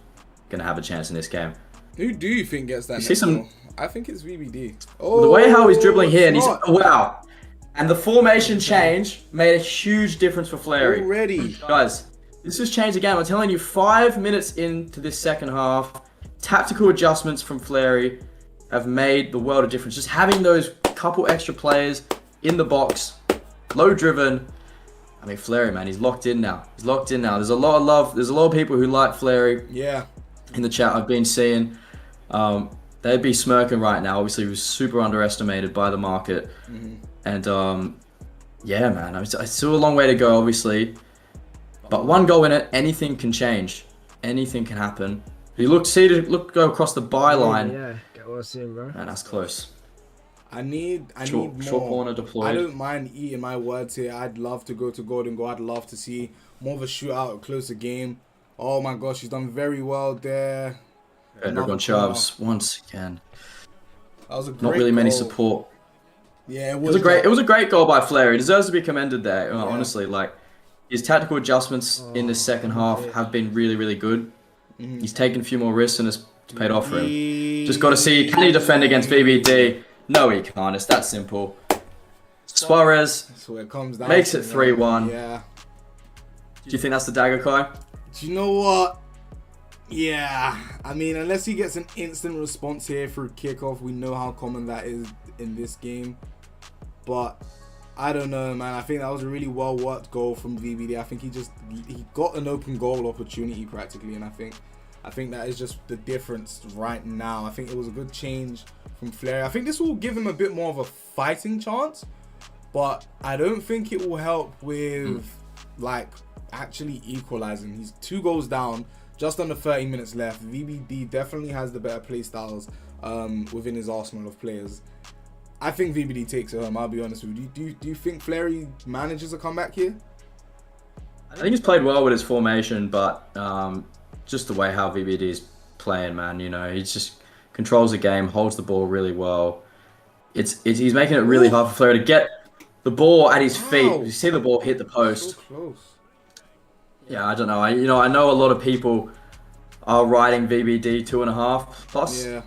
to have a chance in this game. Who do you think gets that? You see next some- goal? I think it's VBD. The way how he's dribbling here, and it's he's not. wow. And the formation change made a huge difference for Fleury. Already. Guys, this has changed the game. I'm telling you, 5 minutes into this second half, tactical adjustments from Fleury have made the world of difference. Just having those couple extra players in the box, low driven. I mean, Fleury, man, he's locked in now. He's locked in now. There's a lot of love. There's a lot of people who like Fleury Yeah. in the chat I've been seeing. They'd be smirking right now. Obviously, he was super underestimated by the market. And yeah, man, it's still a long way to go, obviously. But 1 goal in it, anything can change. Anything can happen. You go across the byline, Yeah, get well soon, bro. and that's close. I need Short more. corner deployed. I don't mind eating my words here. I'd love to go to Golden Goal. I'd love to see more of a shootout, a closer game. Oh my gosh, he's done very well there. Everyone shoves once again. That was a great Not really many goal. support. Yeah, It was a great goal by Fleury. He deserves to be commended there. Honestly, like his tactical adjustments in the second half have been really, really good. He's taken a few more risks and it's paid off for him. Just got to see, can he defend against VBD? No, he can't. It's that simple. Suarez That's what it comes down makes to, it 3-1. Yeah. Do you think that's the dagger, Kai? Do you know what? Yeah, I mean, unless he gets an instant response here through kickoff, we know how common that is in this game. But I don't know, man. I think that was a really well worked goal from VBD. I think he got an open goal opportunity practically, and I think that is just the difference right now. I think it was a good change from Flair. I think this will give him a bit more of a fighting chance, but I don't think it will help with like actually equalizing. He's 2 goals down, just under 30 minutes left. VBD definitely has the better play styles within his arsenal of players. I think VBD takes it home, I'll be honest with you. Do you think Fleury manages a comeback here? I think he's played well with his formation, but just the way how VBD is playing, man, you know, he just controls the game, holds the ball really well. He's making it really hard for Fleury to get the ball at his feet. You see the ball hit the post. So close. Yeah, I don't know. I know a lot of people are riding VBD 2.5 plus. Yeah.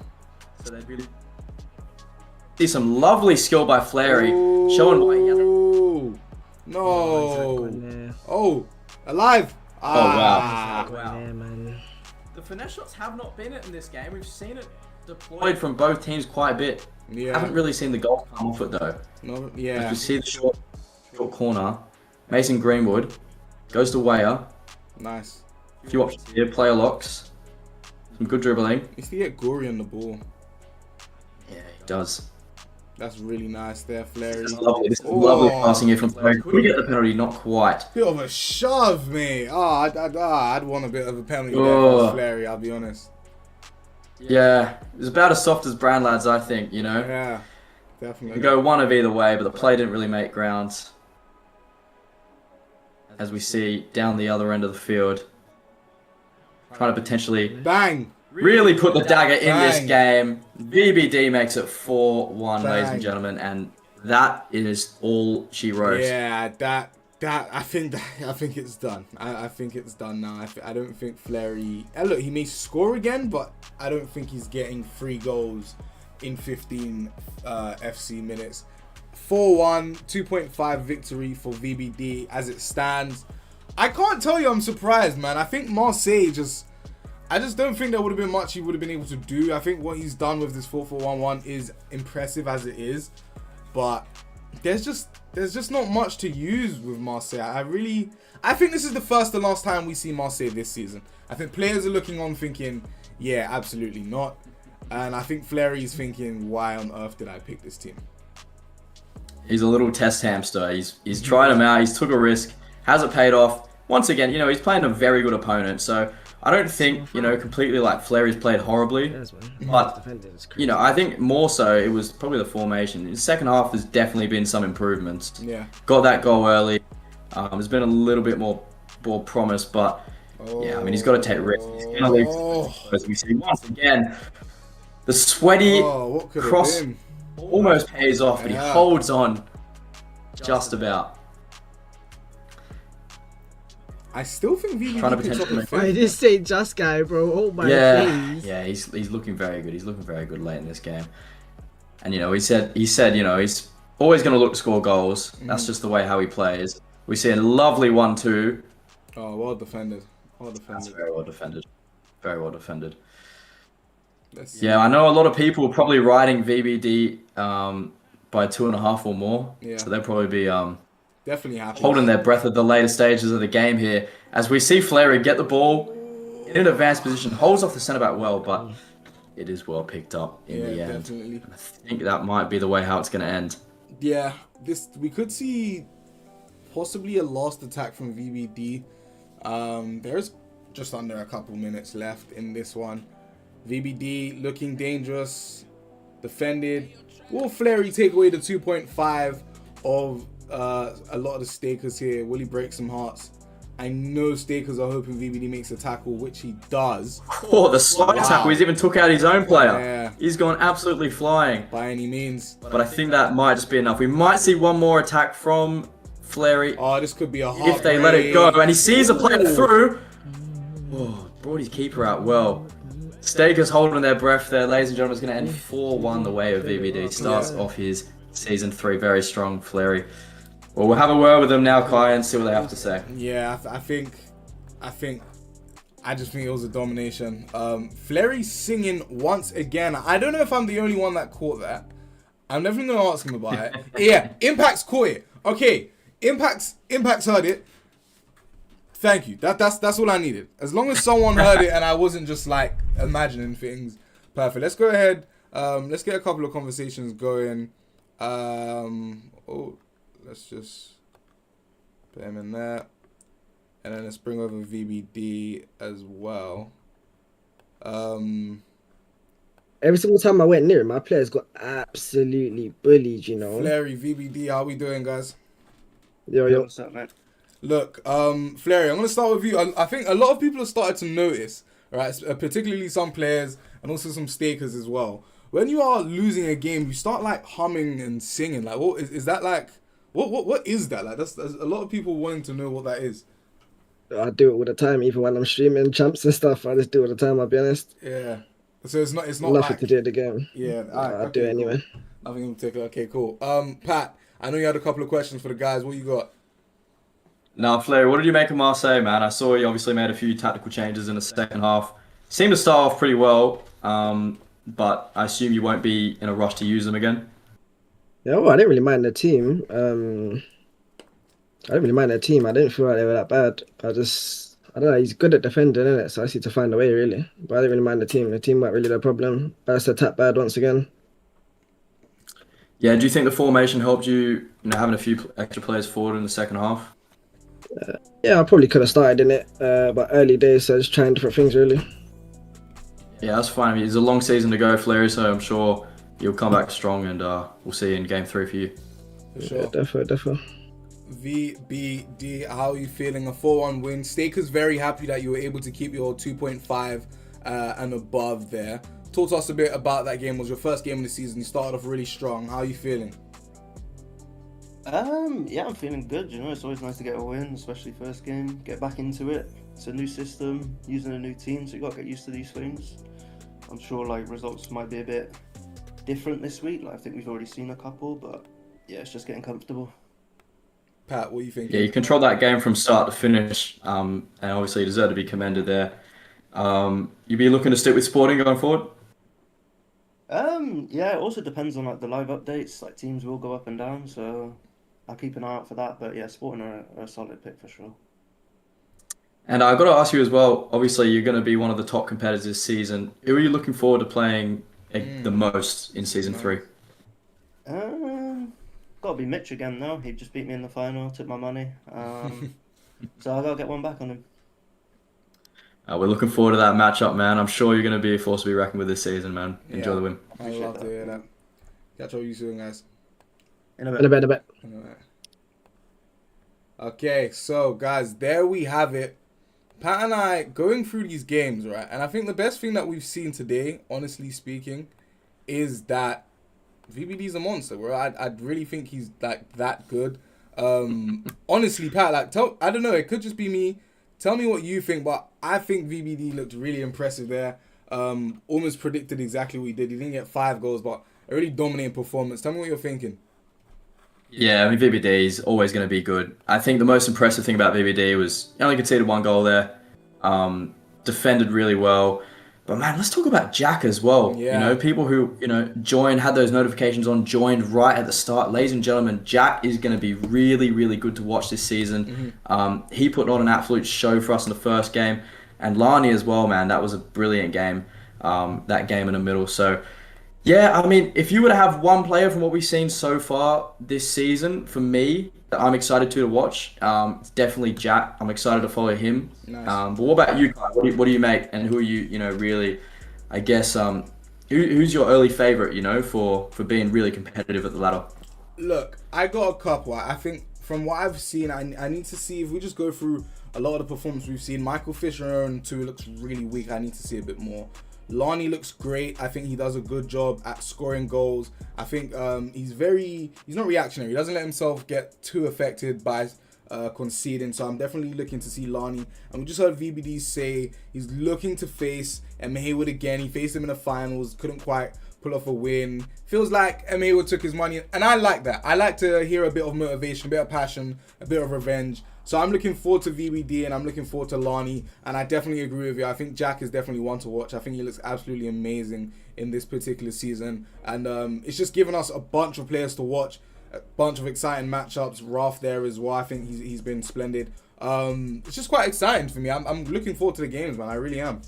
So they really see some lovely skill by Fleury, showing why he hasn't. No. Oh, alive. Wow. Yeah, man. The finesse shots have not been it in this game. We've seen it deployed from both teams quite a bit. Yeah. Haven't really seen the goal come off it though. No, As yeah. we see the short corner. Mason Greenwood goes to Weyer. Nice. A few options here. Player locks. Some good dribbling. Needs to get Gory on the ball. Yeah, he does. That's really nice there, Fleury. This is lovely passing here from Fleury. Could we get the penalty? Not quite. Bit of a shove, mate. I'd want a bit of a penalty there for Fleury, I'll be honest. Yeah, it's about as soft as brown lads, I think, you know. Yeah, You definitely. can go one of either way, but the play didn't really make ground. As we see down the other end of the field. Trying to potentially Bang! really put the dagger in this Bang. game. VBD makes it 4-1, ladies Bang. and gentlemen, and that is all she wrote. Yeah, I think it's done. I think it's done now. I don't think Fleury. Look, he may score again, but I don't think he's getting 3 goals in 15 FC minutes. 4-1, 2.5 victory for VBD as it stands. I can't tell you I'm surprised, man. I think Marseille I just don't think there would have been much he would have been able to do. I think what he's done with this 4-4-1-1 is impressive as it is, but there's just not much to use with Marseille. I think this is the first and last time we see Marseille this season. I think players are looking on thinking, yeah, absolutely not. And I think Fleury's thinking, why on earth did I pick this team? He's a little test hamster. He's tried him out. He's took a risk. Hasn't paid off. Once again, you know, he's playing a very good opponent. So I don't think, you know, completely like Fleury's played horribly. Yes, man. But, you know, I think more so it was probably the formation. In the second half, there's definitely been some improvements. Yeah. Got that goal early. There's been a little bit more promise, but yeah, I mean, he's got to take risks. He's going to leave as we see once again. The sweaty What could cross have been? almost pays off, but he Yeah. holds on just about. I still think Trying to VBD picks up potentially a make- I fifth. just say just guy, bro. Oh my Yeah, days. yeah, he's looking very good. He's looking very good late in this game. And you know, he said, you know, he's always going to look to score goals. That's just the way how he plays. We see a lovely 1-2. Oh, well defended. Well That's defended. very well defended. Very well defended. Let's see. Yeah, I know a lot of people are probably riding VBD by 2.5 or more. Yeah. So they'll probably be Definitely happy. holding their breath at the later stages of the game here. As we see Fleury get the ball in an advanced position, holds off the centre back well, but it is well picked up in the end. Definitely. I think that might be the way how it's going to end. Yeah, we could see possibly a lost attack from VBD. There's just under a couple minutes left in this one. VBD looking dangerous, defended. Will Fleury take away the 2.5 of a lot of the stakers here? Will he break some hearts? I know stakers are hoping VBD makes a tackle, which he does Oh, the slide tackle. He's even took out his own player. Yeah. He's gone absolutely flying. by any means. But I think that might just be enough. We might see one more attack from Fleury Oh, this could be a if they let it go. And he sees a player through. Oh, brought his keeper out well. Stakers holding their breath there, ladies and gentlemen. It's going to end 4-1 the way of VBD. Starts off his season 3 very strong, Fleury. Well, we'll have a word with them now, Kai, and see what they have to say. Yeah, I I just think it was a domination. Fleury singing once again. I don't know if I'm the only one that caught that. I'm definitely going to ask him about it. Yeah, Impact's caught it. Okay, Impact's heard it. Thank you. That's all I needed. As long as someone heard it and I wasn't just like imagining things. Perfect. Let's go ahead. Let's get a couple of conversations going. Let's just put him in there. And then let's bring over VBD as well. Every single time I went near him, my players got absolutely bullied, you know. Fleury, VBD, how we doing, guys? Yo. What's up, mate? Look, Fleury, I'm going to start with you. I think a lot of people have started to notice, right, particularly some players and also some stakers as well. When you are losing a game, you start like humming and singing. Like, what is that like? What is that? Like, there's a lot of people wanting to know what that is. I do it all the time, even when I'm streaming champs and stuff. I just do it all the time, I'll be honest. Yeah. So it's not Nothing like, to do with the game. Yeah, I do it anyway. Cool. Nothing in particular. Okay, cool. Pat, I know you had a couple of questions for the guys. What you got? Now, Fleury, what did you make of Marseille, man? I saw you obviously made a few tactical changes in the second half. Seemed to start off pretty well, but I assume you won't be in a rush to use them again. Yeah, well, I didn't really mind the team. I didn't really mind their team. I didn't feel like they were that bad. I don't know, he's good at defending, innit? So I just need to find a way, really. But I didn't really mind the team. The team weren't really the problem. That's attack bad once again. Yeah, do you think the formation helped you, having a few extra players forward in the second half? Yeah, I probably could have started in it, but early days, so just trying different things, really. Yeah, that's fine. I mean, it's a long season to go, Fleury, so I'm sure you'll come back strong, and we'll see you in Game 3 for you. For sure. Yeah, definitely. VBD, how are you feeling? A 4-1 win. Staker's very happy that you were able to keep your 2.5 and above there. Talk to us a bit about that game. It was your first game of the season. You started off really strong. How are you feeling? Yeah, I'm feeling good. It's always nice to get a win, especially first game. Get back into it. It's a new system, using a new team, so you got to get used to these things. I'm sure results might be a bit different this week. I think we've already seen a couple, but yeah, it's just getting comfortable. Pat, what do you think? Yeah, you controlled that game from start to finish, and obviously you deserve to be commended there. You be looking to stick with Sporting going forward? Yeah, it also depends on the live updates. Teams will go up and down, so I'll keep an eye out for that. But yeah, Sporting are a solid pick for sure. And I've got to ask you as well, obviously you're going to be one of the top competitors this season. Who are you looking forward to playing the most in Season 3? Got to be Mitch again though. He just beat me in the final, took my money. So I got to get one back on him. We're looking forward to that matchup, man. I'm sure you're going to be a force to be reckoned with this season, man. Enjoy the win. I love to hear that. Catch all you soon, guys. In a bit. Okay, so guys, there we have it. Pat and I going through these games, right? And I think the best thing that we've seen today, honestly speaking, is that VBD's a monster, bro. I really think he's that good. Honestly, Pat, I don't know, it could just be me. Tell me what you think, but I think VBD looked really impressive there. Almost predicted exactly what he did. He didn't get 5 goals, but a really dominating performance. Tell me what you're thinking. Yeah, I mean, VBD is always going to be good. I think the most impressive thing about VBD was he only conceded 1 goal there. Defended really well. But man, let's talk about Jack as well. Yeah. People who, joined, had those notifications on, joined right at the start. Ladies and gentlemen, Jack is going to be really, really good to watch this season. Mm-hmm. He put on an absolute show for us in the first game. And Lani as well, man. That was a brilliant game. That game in the middle. So, yeah, I mean, if you were to have one player from what we've seen so far this season, for me, that I'm excited to watch, it's definitely Jack. I'm excited to follow him. Nice. But what about you, Kai? What do you make? And who are you, really, I guess, who's your early favourite, for being really competitive at the ladder? Look, I got a couple. I think from what I've seen, I need to see, if we just go through a lot of the performance we've seen, Michael Fisher on 2 looks really weak. I need to see a bit more. Lani looks great. I think he does a good job at scoring goals. I think he's not reactionary. He doesn't let himself get too affected by conceding. So I'm definitely looking to see Lani. And we just heard VBD say he's looking to face M. Haywood again. He faced him in the finals, couldn't quite pull off a win. Feels like M. Haywood took his money, and I like that. I like to hear a bit of motivation, a bit of passion, a bit of revenge. So I'm looking forward to VBD and I'm looking forward to Lani, and I definitely agree with you. I think Jack is definitely one to watch. I think he looks absolutely amazing in this particular season, and it's just given us a bunch of players to watch, a bunch of exciting matchups. Raf there as well. I think he's been splendid. It's just quite exciting for me. I'm looking forward to the games, man. I really am.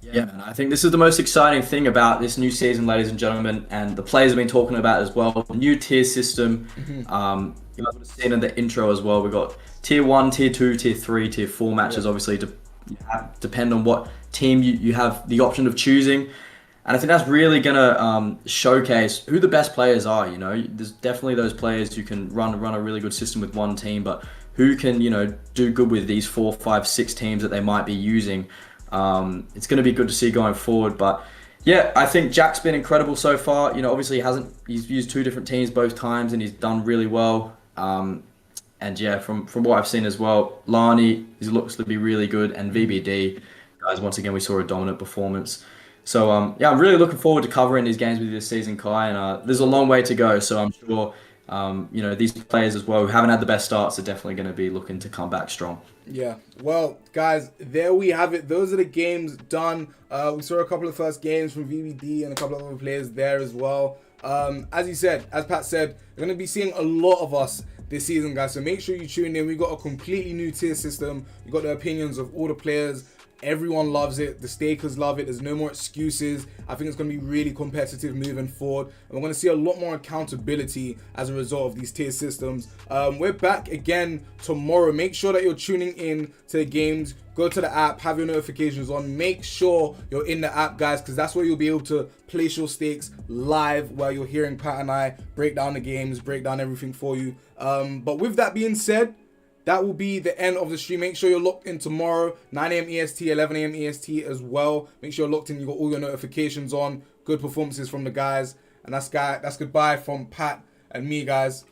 Yeah, man. I think this is the most exciting thing about this new season, ladies and gentlemen, and the players have been talking about as well. The new tier system. You guys would have seen in the intro as well. We've got tier 1, tier 2, tier 3, tier 4 matches. Obviously, depend on what team you have the option of choosing. And I think that's really going to showcase who the best players are. You know, there's definitely those players who can run a really good system with one team, but who can, you know, do good with these 4, 5, 6 teams that they might be using. It's going to be good to see going forward. But yeah, I think Jack's been incredible so far. You know, obviously he's used 2 different teams both times and he's done really well. And yeah, from what I've seen as well, Lani, he looks to be really good, and VBD, guys, once again we saw a dominant performance. So yeah, I'm really looking forward to covering these games with you this season, Kai. And there's a long way to go, so I'm sure you know, these players as well who haven't had the best starts are definitely going to be looking to come back strong. Yeah, well, guys, there we have it. Those are the games done. We saw a couple of first games from VBD and a couple of other players there as well. As Pat said, we're going to be seeing a lot of us this season, guys, so make sure you tune in. We've got a completely new tier system. We've got the opinions of all the players. Everyone loves it. The stakers love it. There's no more excuses. I think it's going to be really competitive moving forward, and we're going to see a lot more accountability as a result of these tier systems. We're back again tomorrow. Make sure that you're tuning in to the games. Go to the app, have your notifications on. Make sure you're in the app, guys, because that's where you'll be able to place your stakes live while you're hearing Pat and I break down the games, break down everything for you. But with that being said, that will be the end of the stream. Make sure you're locked in tomorrow, 9 a.m. EST, 11 a.m. EST as well. Make sure you're locked in. You got all your notifications on. Good performances from the guys. And that's goodbye from Pat and me, guys.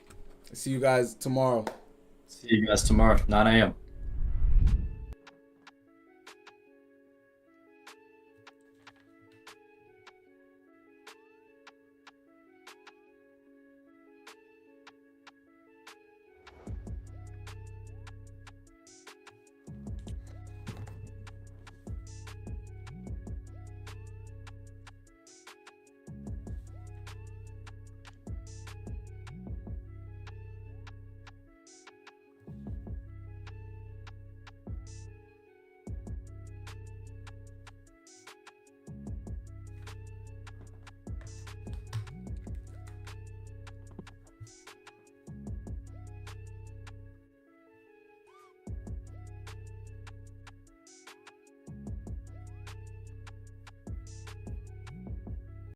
See you guys tomorrow. See you guys tomorrow, 9 a.m.